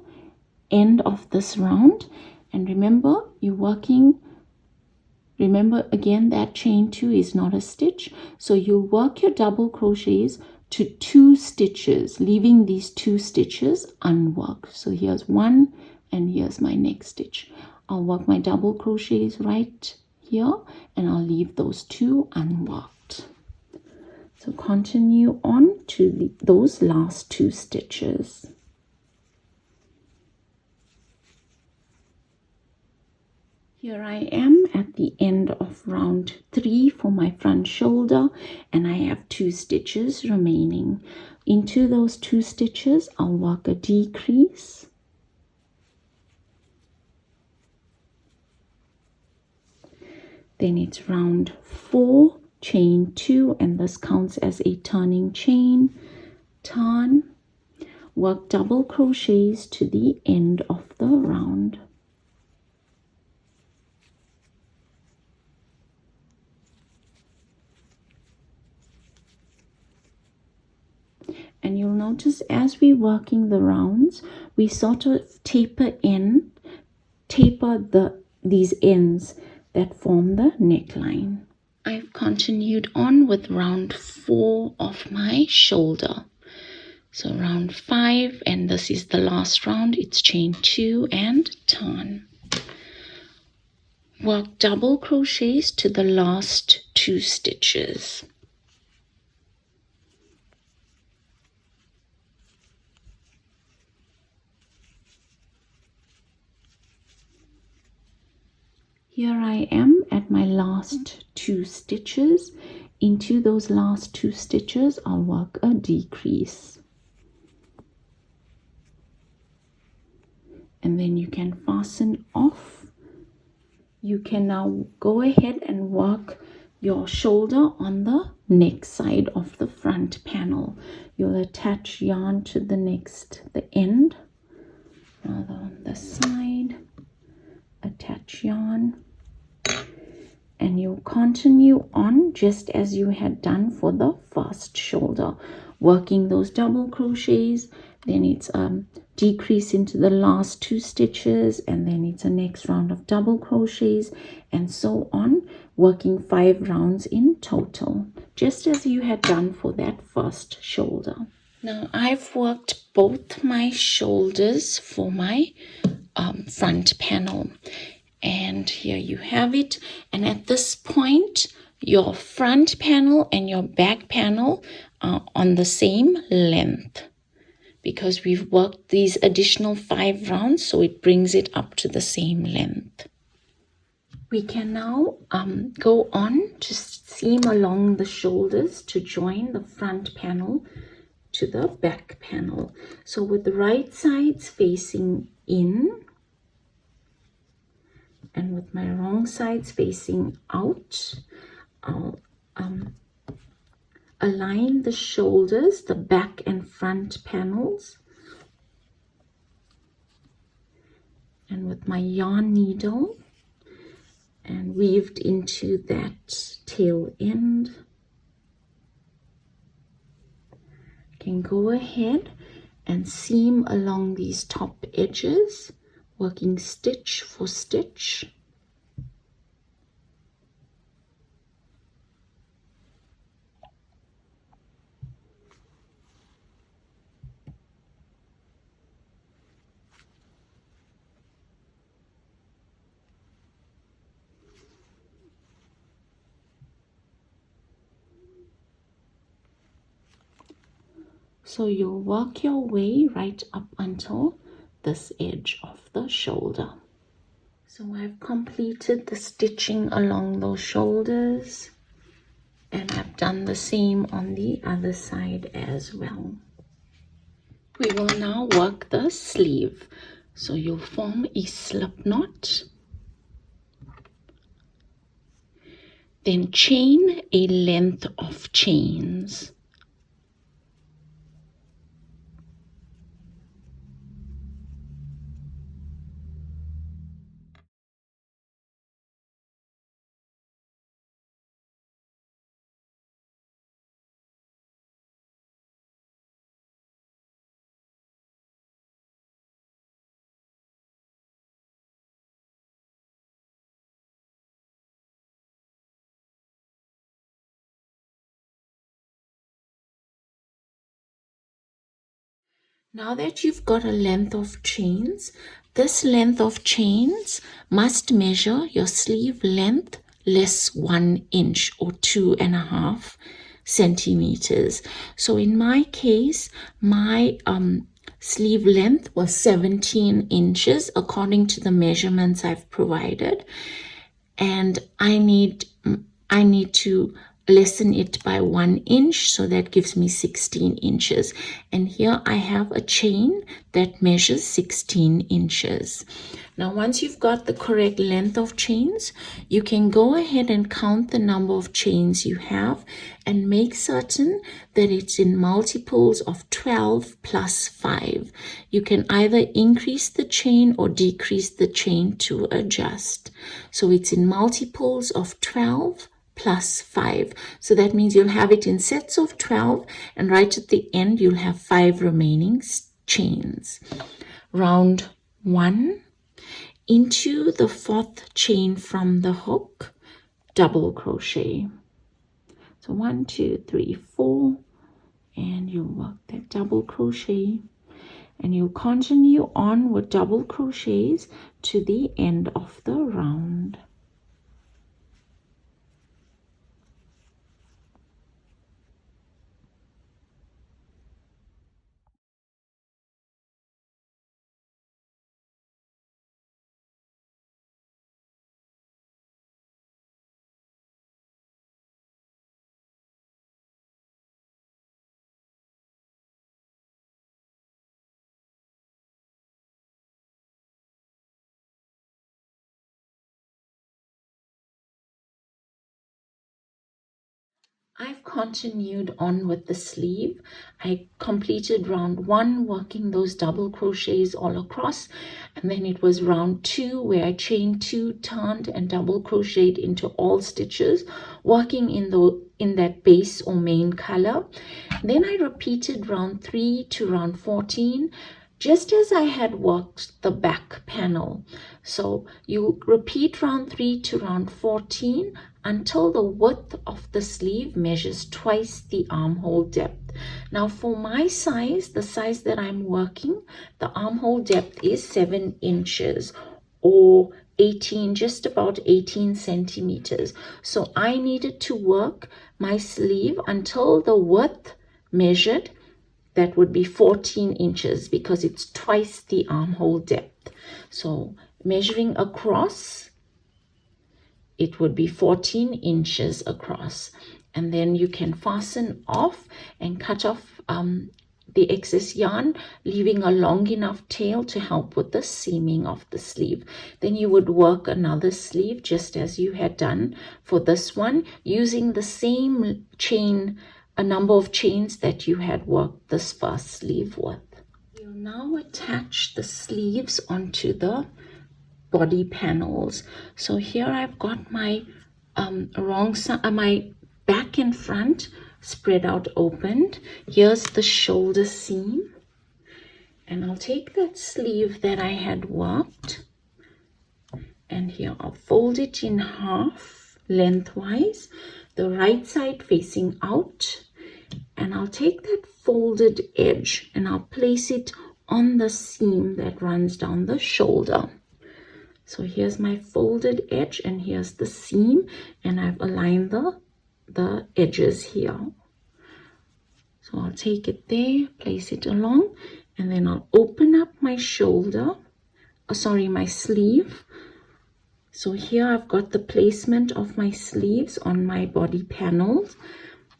end of this round, and remember again that chain 2 is not a stitch, so you work your double crochets to 2 stitches, leaving these 2 stitches unworked. So here's one and here's my next stitch. I'll work my double crochets right here and I'll leave those 2 unworked. So continue on to those last 2 stitches. Here I am at the end of round 3 for my front shoulder, and I have 2 stitches remaining. Into those 2 stitches, I'll work a decrease. Then it's round 4, chain 2, and this counts as a turning chain. Turn, work double crochets to the end of the round. And you'll notice as we're working the rounds, we sort of taper these ends that form the neckline. I've continued on with round 4 of my shoulder. So round 5, and this is the last round. It's chain 2 and turn. Work double crochets to the last 2 stitches. Here I am at my last 2 stitches. Into those last 2 stitches, I'll work a decrease. And then you can fasten off. You can now go ahead and work your shoulder on the neck side of the front panel. You'll attach yarn to the end, rather on the side. Attach yarn, and you'll continue on just as you had done for the first shoulder, working those double crochets. Then it's decrease into the last 2 stitches, and then it's a next round of double crochets, and so on, working 5 rounds in total, just as you had done for that first shoulder. Now I've worked both my shoulders for my front panel, and here you have it. And at this point, your front panel and your back panel are on the same length, because we've worked these additional 5 rounds, so it brings it up to the same length. We can now go on to seam along the shoulders to join the front panel to the back panel. So with the right sides facing in and with my wrong sides facing out, I'll align the shoulders, the back and front panels, and with my yarn needle and weaved into that tail end, can go ahead and seam along these top edges, working stitch for stitch. So you'll work your way right up until this edge of the shoulder. So I've completed the stitching along those shoulders, and I've done the same on the other side as well. We will now work the sleeve. So you'll form a slip knot, then chain a length of chains. Now that you've got a length of chains, this length of chains must measure your sleeve length less 1 inch or 2.5 centimeters. So in my case, my sleeve length was 17 inches according to the measurements I've provided, and I need to lessen it by 1 inch, so that gives me 16 inches. And here I have a chain that measures 16 inches. Now once you've got the correct length of chains, you can go ahead and count the number of chains you have and make certain that it's in multiples of 12 plus 5. You can either increase the chain or decrease the chain to adjust. So it's in multiples of 12 plus 5. So that means you'll have it in sets of 12, and right at the end you'll have 5 remaining chains. Round 1, into the 4th chain from the hook, double crochet. So 1, 2, 3, 4, and you'll work that double crochet, and you'll continue on with double crochets to the end of the round. I've continued on with the sleeve. I completed round 1 working those double crochets all across, and then it was round 2 where I chained 2, turned, and double crocheted into all stitches, working in that base or main color. Then I repeated round 3 to round 14, just as I had worked the back panel. So you repeat round 3 to round 14 until the width of the sleeve measures twice the armhole depth. Now for my size, the size that I'm working, the armhole depth is 7 inches or 18, just about 18 centimeters. So I needed to work my sleeve until the width measured, that would be 14 inches because it's twice the armhole depth. So measuring across, it would be 14 inches across. And then you can fasten off and cut off the excess yarn, leaving a long enough tail to help with the seaming of the sleeve. Then you would work another sleeve just as you had done for this one, using the same chain, a number of chains that you had worked this first sleeve with. You'll now attach the sleeves onto the body panels. So here I've got my my back and front spread out opened. Here's the shoulder seam, and I'll take that sleeve that I had worked, and here I'll fold it in half lengthwise, the right side facing out, and I'll take that folded edge and I'll place it on the seam that runs down the shoulder. So here's my folded edge and here's the seam, and I've aligned the edges here. So I'll take it there, place it along, and then I'll open up my shoulder, my sleeve, So here I've got the placement of my sleeves on my body panels.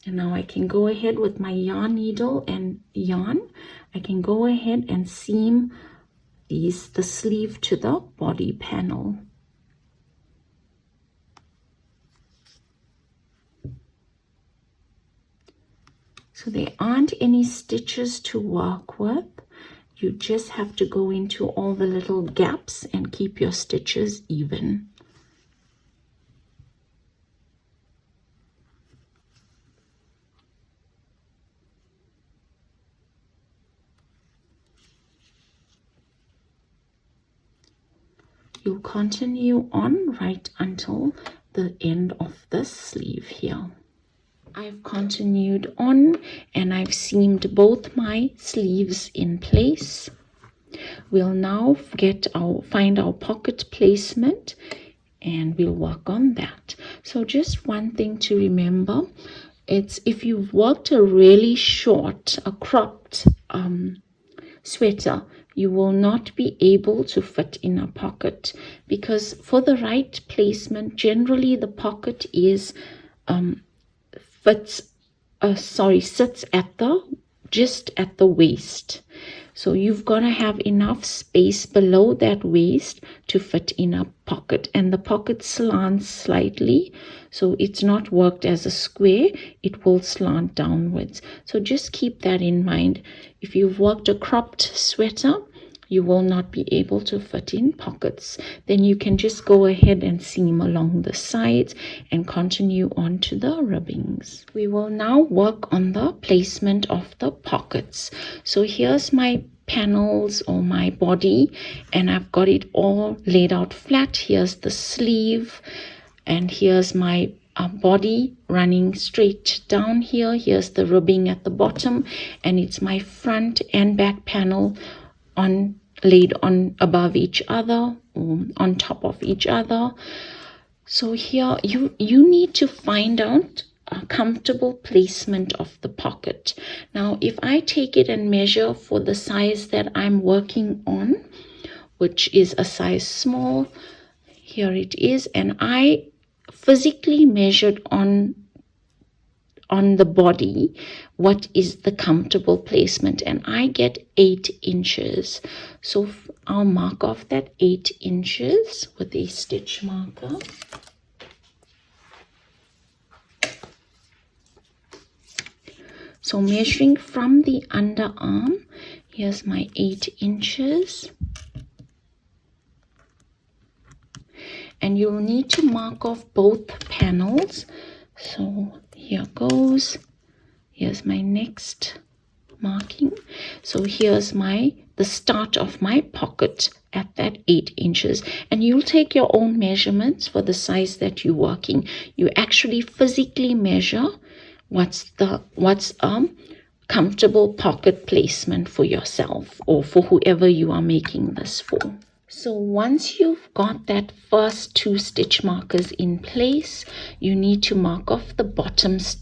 And now I can go ahead with my yarn needle and yarn. I can go ahead and seam the sleeve to the body panel. So there aren't any stitches to work with. You just have to go into all the little gaps and keep your stitches even. You'll continue on right until the end of this sleeve here. I've continued on and I've seamed both my sleeves in place. We'll now find our pocket placement and we'll work on that. So just one thing to remember, it's if you've worked a really short, a cropped sweater, you will not be able to fit in a pocket, because for the right placement, generally the pocket is sits just at the waist. So you've got to have enough space below that waist to fit in a pocket, and the pocket slants slightly, so it's not worked as a square, it will slant downwards. So just keep that in mind. If you've worked a cropped sweater, you will not be able to fit in pockets. Then you can just go ahead and seam along the sides and continue on to the ribbings. We will now work on the placement of the pockets. So here's my panels or my body, and I've got it all laid out flat. Here's the sleeve, and here's my body running straight down here. Here's the ribbing at the bottom, and it's my front and back panel laid on above each other, on top of each other. So here you need to find out a comfortable placement of the pocket. Now if I take it and measure for the size that I'm working on, which is a size small, here it is, and I physically measured on the body what is the comfortable placement, and I get 8 inches. So I'll mark off that 8 inches with a stitch marker. So measuring from the underarm, here's my 8 inches. And you'll need to mark off both panels. So here goes. Here's my next marking. So here's the start of my pocket at that 8 inches, and you'll take your own measurements for the size that you're working. You actually physically measure what's comfortable pocket placement for yourself or for whoever you are making this for. So once you've got that first 2 stitch markers in place, you need to mark off the bottoms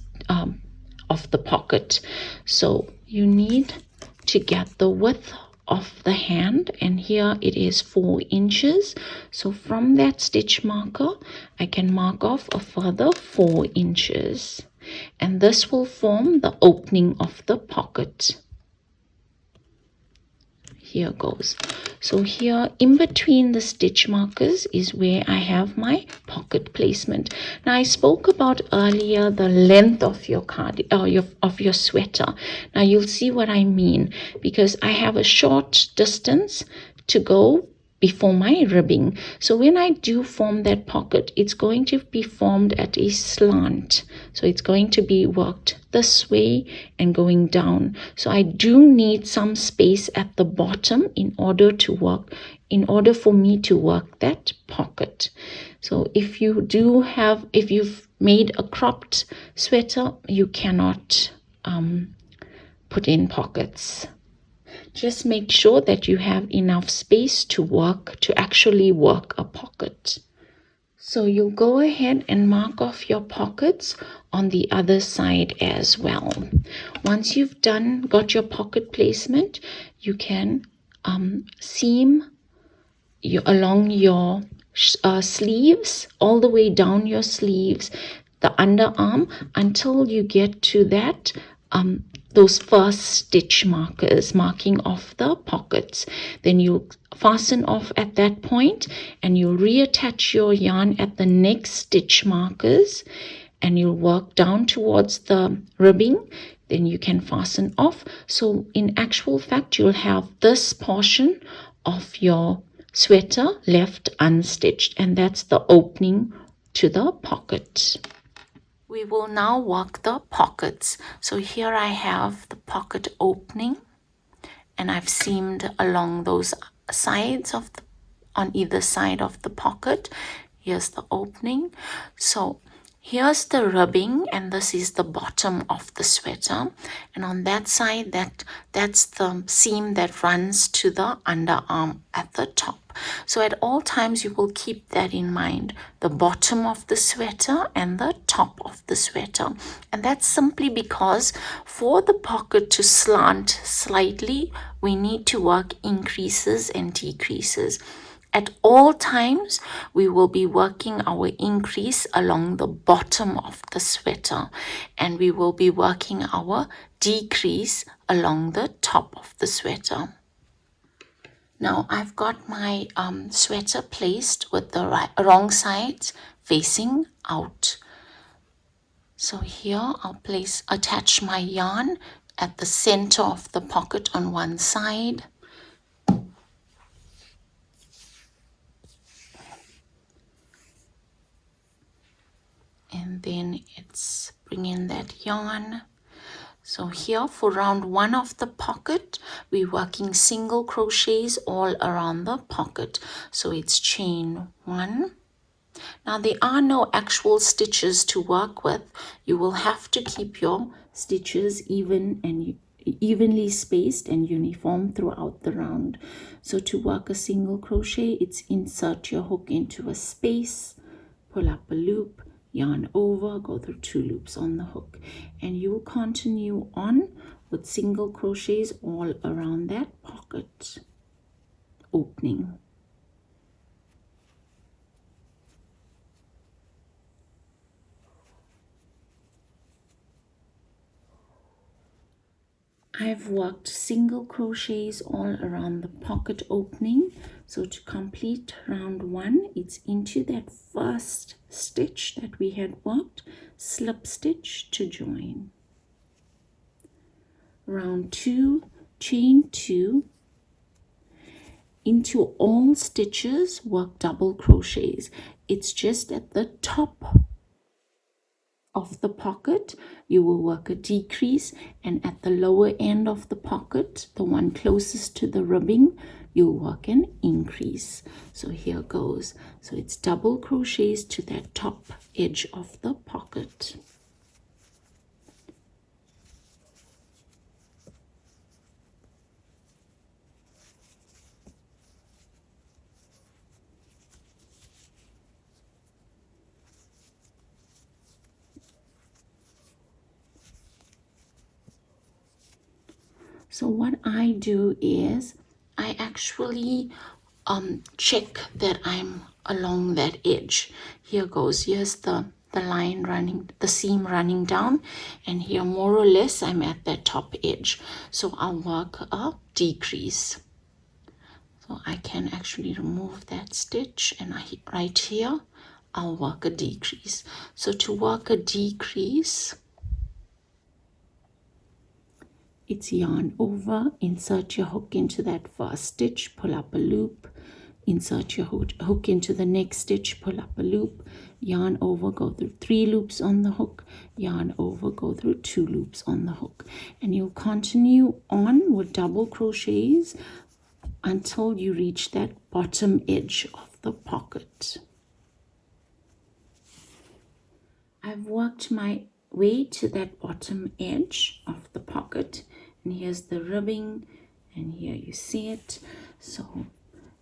of the pocket. So you need to get the width of the hand, and here it is 4 inches. So from that stitch marker, I can mark off a further 4 inches, and this will form the opening of the pocket. Here goes. So here in between the stitch markers is where I have my pocket placement. Now I spoke about earlier the length of your of your sweater. Now you'll see what I mean, because I have a short distance to go before my ribbing. So when I do form that pocket, it's going to be formed at a slant. So it's going to be worked this way and going down. So I do need some space at the bottom in order for me to work that pocket. So if you've made a cropped sweater, you cannot put in pockets. Just make sure that you have enough space to actually work a pocket. So you'll go ahead and mark off your pockets on the other side as well. Once you've got your pocket placement, you can seam along your sleeves, all the way down your sleeves, the underarm, until you get to that those first stitch markers marking off the pockets. Then you'll fasten off at that point, and you'll reattach your yarn at the next stitch markers, and you'll work down towards the ribbing. Then you can fasten off. So in actual fact, you'll have this portion of your sweater left unstitched, and that's the opening to the pocket. We will now work the pockets. So here I have the pocket opening, and I've seamed along those sides of on either side of the pocket. Here's the opening. So here's the ribbing, and this is the bottom of the sweater. And on that side, that's the seam that runs to the underarm at the top. So at all times, you will keep that in mind, the bottom of the sweater and the top of the sweater. And that's simply because for the pocket to slant slightly, we need to work increases and decreases. At all times, we will be working our increase along the bottom of the sweater, and we will be working our decrease along the top of the sweater. Now I've got my sweater placed with the wrong sides facing out. So here I'll attach my yarn at the center of the pocket on one side. And then it's bring in that yarn. So here for round 1 of the pocket, we're working single crochets all around the pocket. So it's chain 1. Now there are no actual stitches to work with. You will have to keep your stitches evenly spaced and uniform throughout the round. So to work a single crochet, it's insert your hook into a space, pull up a loop, yarn over, go through 2 loops on the hook, and you will continue on with single crochets all around that pocket opening. I've worked single crochets all around the pocket opening. So to complete round 1, it's into that first stitch that we had worked, slip stitch to join. Round 2, chain 2, into all stitches, work double crochets. It's just at the top of the pocket you will work a decrease, and at the lower end of the pocket, the one closest to the ribbing, you'll work an increase. So here goes. So it's double crochets to that top edge of the pocket. So what I do is I actually check that I'm along that edge. Here goes. Here's the line running, the seam running down, and here more or less I'm at that top edge. So I'll work a decrease. So I can actually remove that stitch, and right here I'll work a decrease. So to work a decrease, it's yarn over, insert your hook into that first stitch, pull up a loop, insert your hook into the next stitch, pull up a loop, yarn over, go through 3 loops on the hook, yarn over, go through 2 loops on the hook, and you'll continue on with double crochets until you reach that bottom edge of the pocket. I've worked my way to that bottom edge of the pocket, and here's the ribbing, and here you see it. So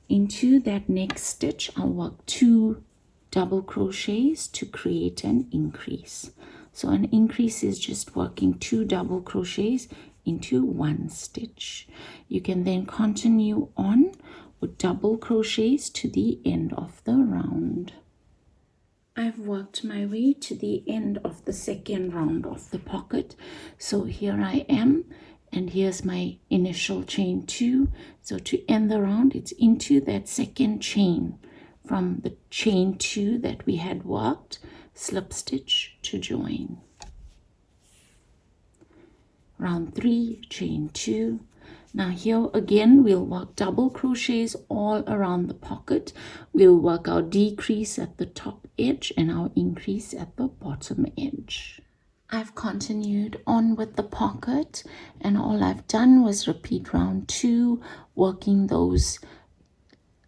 into that next stitch I'll work 2 double crochets to create an increase. So an increase is just working 2 double crochets into 1 stitch. You can then continue on with double crochets to the end of the round. I've worked my way to the end of the second round of the pocket. So here I am, and here's my initial chain 2. So to end the round, it's into that second chain from the chain 2 that we had worked, slip stitch to join. Round 3, chain 2. Now here again, we'll work double crochets all around the pocket. We'll work our decrease at the top edge and our increase at the bottom edge. I've continued on with the pocket, and all I've done was repeat round 2, working those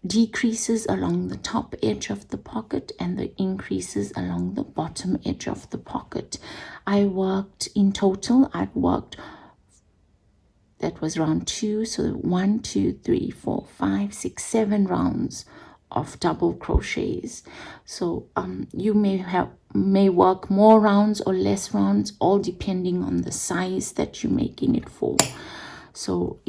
decreases along the top edge of the pocket and the increases along the bottom edge of the pocket. I worked in total, I've worked, that was round 2, so 1, 2, 3, 4, 5, 6, 7 rounds of double crochets. So you may work more rounds or less rounds, all depending on the size that you're making it for. So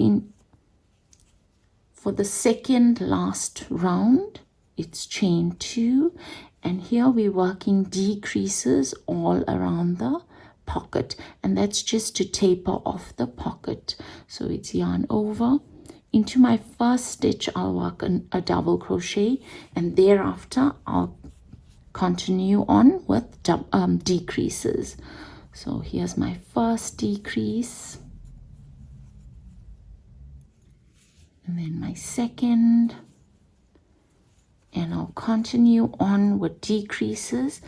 for the second last round, it's chain 2, and here we're working decreases all around the pocket, and that's just to taper off the pocket. So it's yarn over. Into my first stitch, I'll work a double crochet, and thereafter I'll continue on with decreases. So here's my first decrease, and then my second, and I'll continue on with decreases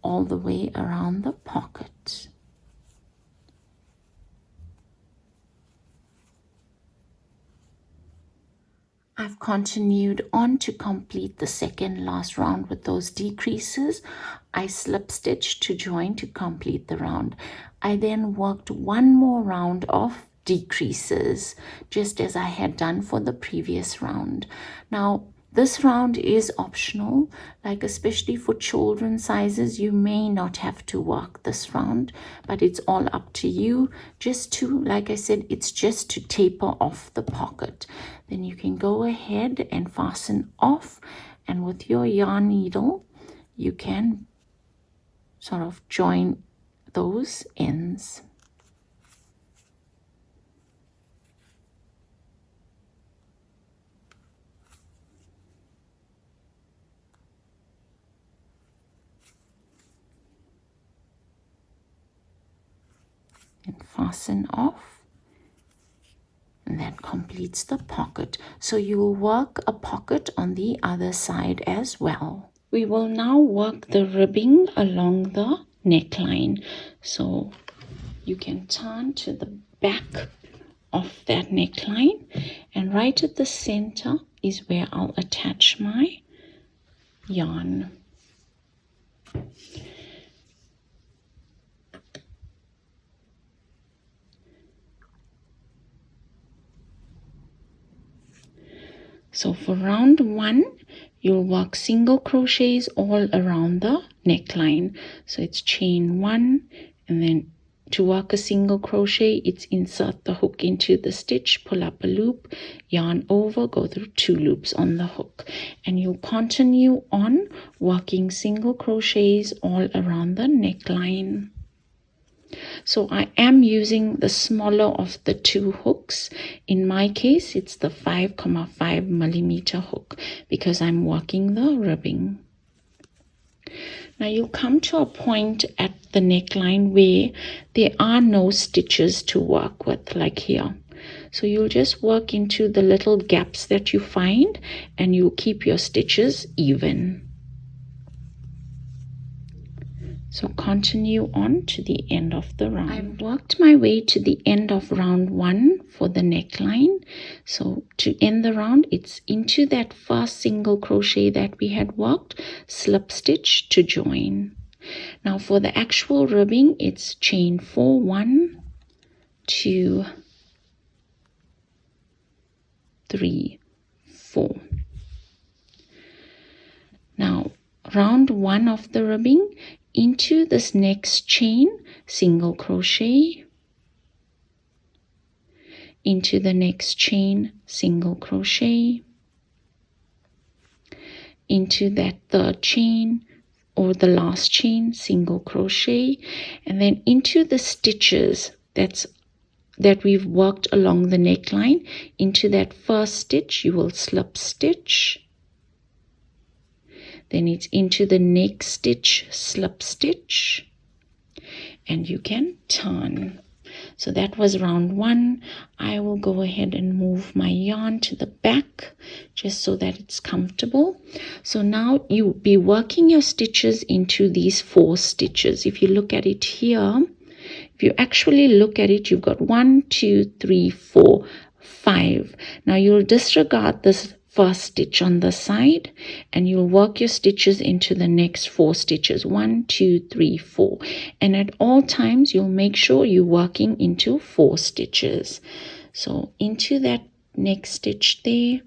all the way around the pocket. I've continued on to complete the second last round with those decreases. I slip stitched to join to complete the round. I then worked one more round of decreases, just as I had done for the previous round. Now, this round is optional, like especially for children sizes, you may not have to work this round, but it's all up to you. Just to, like I said, it's just to taper off the pocket. Then you can go ahead and fasten off, and with your yarn needle, you can sort of join those ends. And fasten off, and that completes the pocket. So you will work a pocket on the other side as well. We will now work the ribbing along the neckline. So you can turn to the back of that neckline, and right at the center is where I'll attach my yarn. So for round 1, you'll work single crochets all around the neckline. So it's chain 1, and then to work a single crochet, it's insert the hook into the stitch, pull up a loop, yarn over, go through 2 loops on the hook, and you'll continue on working single crochets all around the neckline. So I am using the smaller of the 2 hooks. In my case, it's the 5.5 millimeter hook because I'm working the ribbing. Now you'll come to a point at the neckline where there are no stitches to work with, like here. So you'll just work into the little gaps that you find, and you'll keep your stitches even. So continue on to the end of the round. I've worked my way to the end of round 1 for the neckline. So to end the round, it's into that first single crochet that we had worked, slip stitch to join. Now for the actual ribbing, it's chain 4, 1, 2, 3, 4. Now round 1 of the ribbing, into this next chain, single crochet, into the next chain, single crochet, into that third chain or the last chain, single crochet, and then into the stitches that we've worked along the neckline. Into that first stitch you will slip stitch, then it's into the next stitch, slip stitch, and you can turn. So that was round 1. I will go ahead and move my yarn to the back just so that it's comfortable. So now you'll be working your stitches into these 4 stitches. If you look at it here, if you actually look at it, you've got 1, 2, 3, 4, 5. Now you'll disregard this first stitch on the side and you'll work your stitches into the next 4 stitches, 1, 2, 3, 4, and at all times you'll make sure you're working into 4 stitches. So into that next stitch there,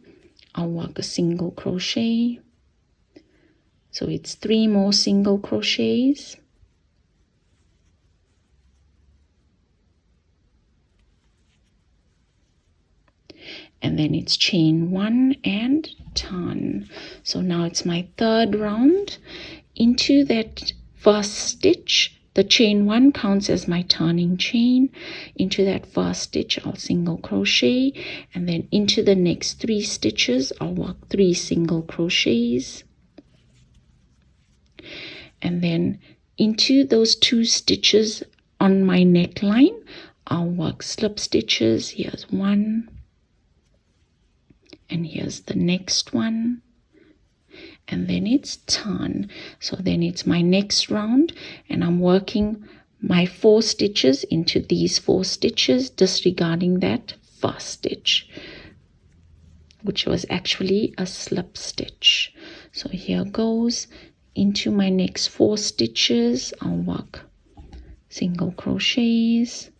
I'll work a single crochet, so it's 3 more single crochets, and then it's chain 1 and turn. So now it's my third round. Into that first stitch, the chain 1 counts as my turning chain. Into that first stitch I'll single crochet, and then into the next 3 stitches I'll work 3 single crochets, and then into those 2 stitches on my neckline I'll work slip stitches. Here's 1, and here's the next one, and then it's turn. So then it's my next round, and I'm working my 4 stitches into these 4 stitches, disregarding that first stitch, which was actually a slip stitch. So here goes. Into my next 4 stitches I'll work single crochets,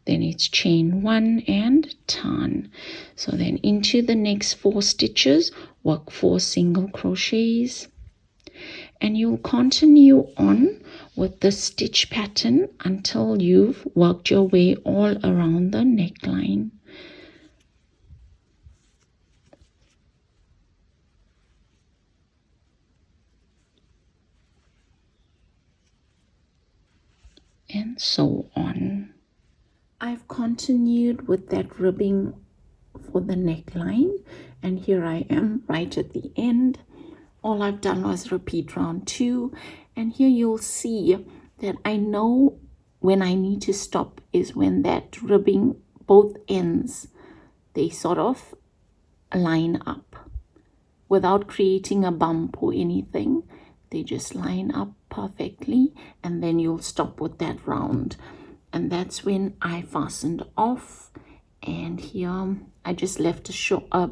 then it's chain 1 and turn. So then into the next 4 stitches work 4 single crochets, and you'll continue on with the stitch pattern until you've worked your way all around the neckline. And so on. I've continued with that ribbing for the neckline, and here I am right at the end. All I've done was repeat round 2, and here you'll see that I know when I need to stop is when that ribbing, both ends, they sort of line up without creating a bump or anything. They just line up perfectly, and then you'll stop with that round. And that's when I fastened off, and here I just left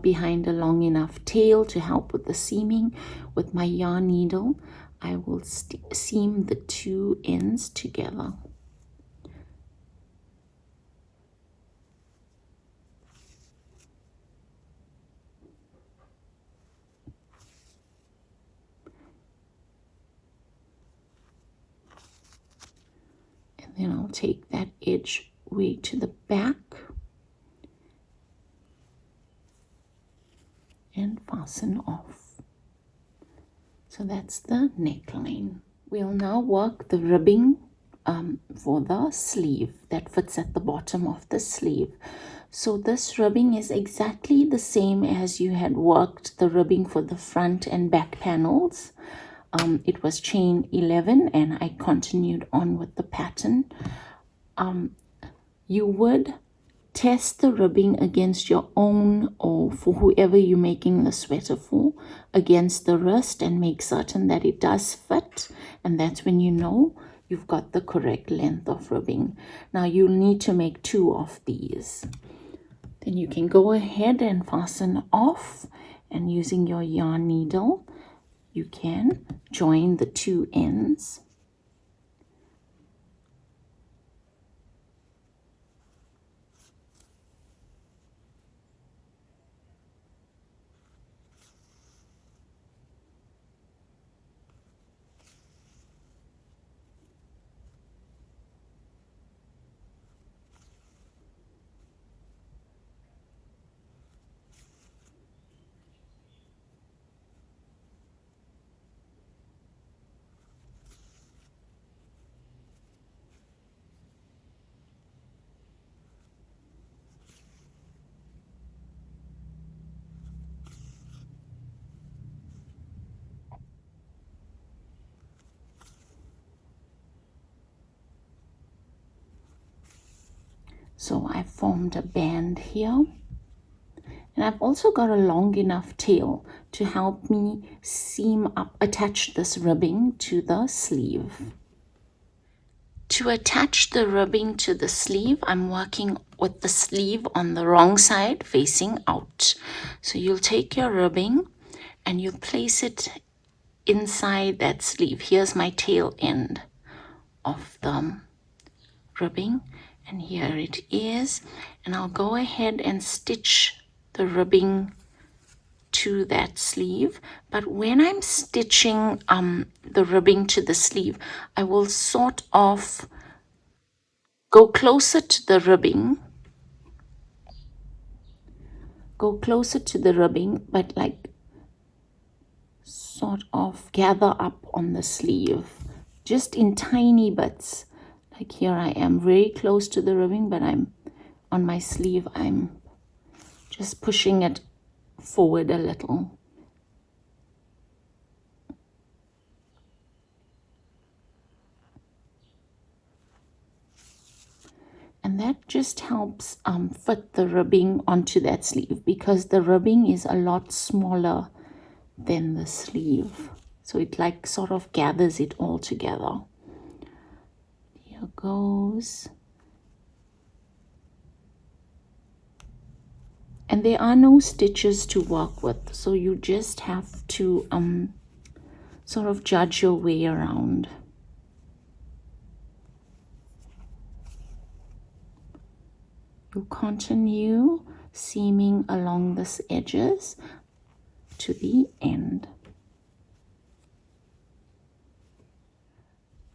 behind a long enough tail to help with the seaming. With my yarn needle I will seam the 2 ends together. And then I'll take that edge way to the back and fasten off. So that's the neckline. We'll now work the ribbing for the sleeve that fits at the bottom of the sleeve. So this ribbing is exactly the same as you had worked the ribbing for the front and back panels. It was chain 11, and I continued on with the pattern. You would test the ribbing against your own, or for whoever you're making the sweater for, against the wrist, and make certain that it does fit, and that's when you know you've got the correct length of ribbing. Now you'll need to make 2 of these. Then you can go ahead and fasten off, and using your yarn needle you can join the 2 ends. So I formed a band here. And I've also got a long enough tail to help me seam up, attach this ribbing to the sleeve. To attach the ribbing to the sleeve, I'm working with the sleeve on the wrong side facing out. So you'll take your ribbing and you place it inside that sleeve. Here's my tail end of the ribbing, and here it is. And I'll go ahead and stitch the ribbing to that sleeve. But when I'm stitching the ribbing to the sleeve, I will sort of go closer to the ribbing, but like sort of gather up on the sleeve, just in tiny bits. Like here I am very close to the ribbing, but I'm on my sleeve, I'm just pushing it forward a little. And that just helps fit the ribbing onto that sleeve, because the ribbing is a lot smaller than the sleeve. So it like sort of gathers it all together. Here goes. And there are no stitches to work with, so you just have to sort of judge your way around. You continue seaming along these edges to the end.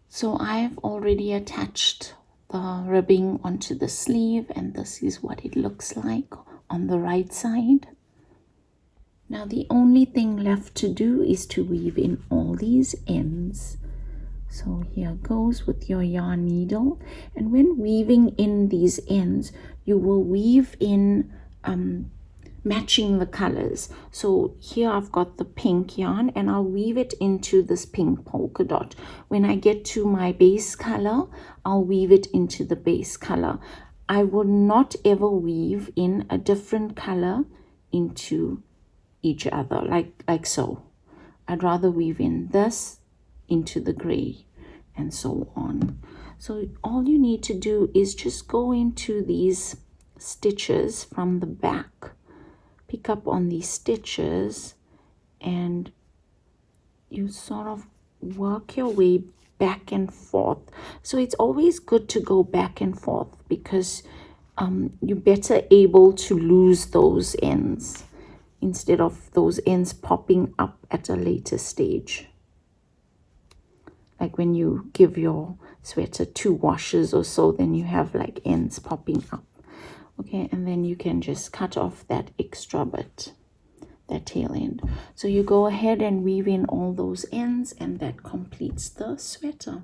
So I've already attached the ribbing onto the sleeve, and this is what it looks like on the right side. Now the only thing left to do is to weave in all these ends. So here goes with your yarn needle, and when weaving in these ends, you will weave in matching the colors. So here I've got the pink yarn, and I'll weave it into this pink polka dot. When I get to my base color, I'll weave it into the base color. I will not ever weave in a different color into each other like so. I'd rather weave in this into the gray and so on. So all you need to do is just go into these stitches from the back, pick up on these stitches, and you sort of work your way back and forth. So it's always good to go back and forth, because you're better able to lose those ends instead of those ends popping up at a later stage. Like when you give your sweater 2 washes or so, then you have like ends popping up. Okay, and then you can just cut off that extra bit, that tail end. So you go ahead and weave in all those ends, and that completes the sweater.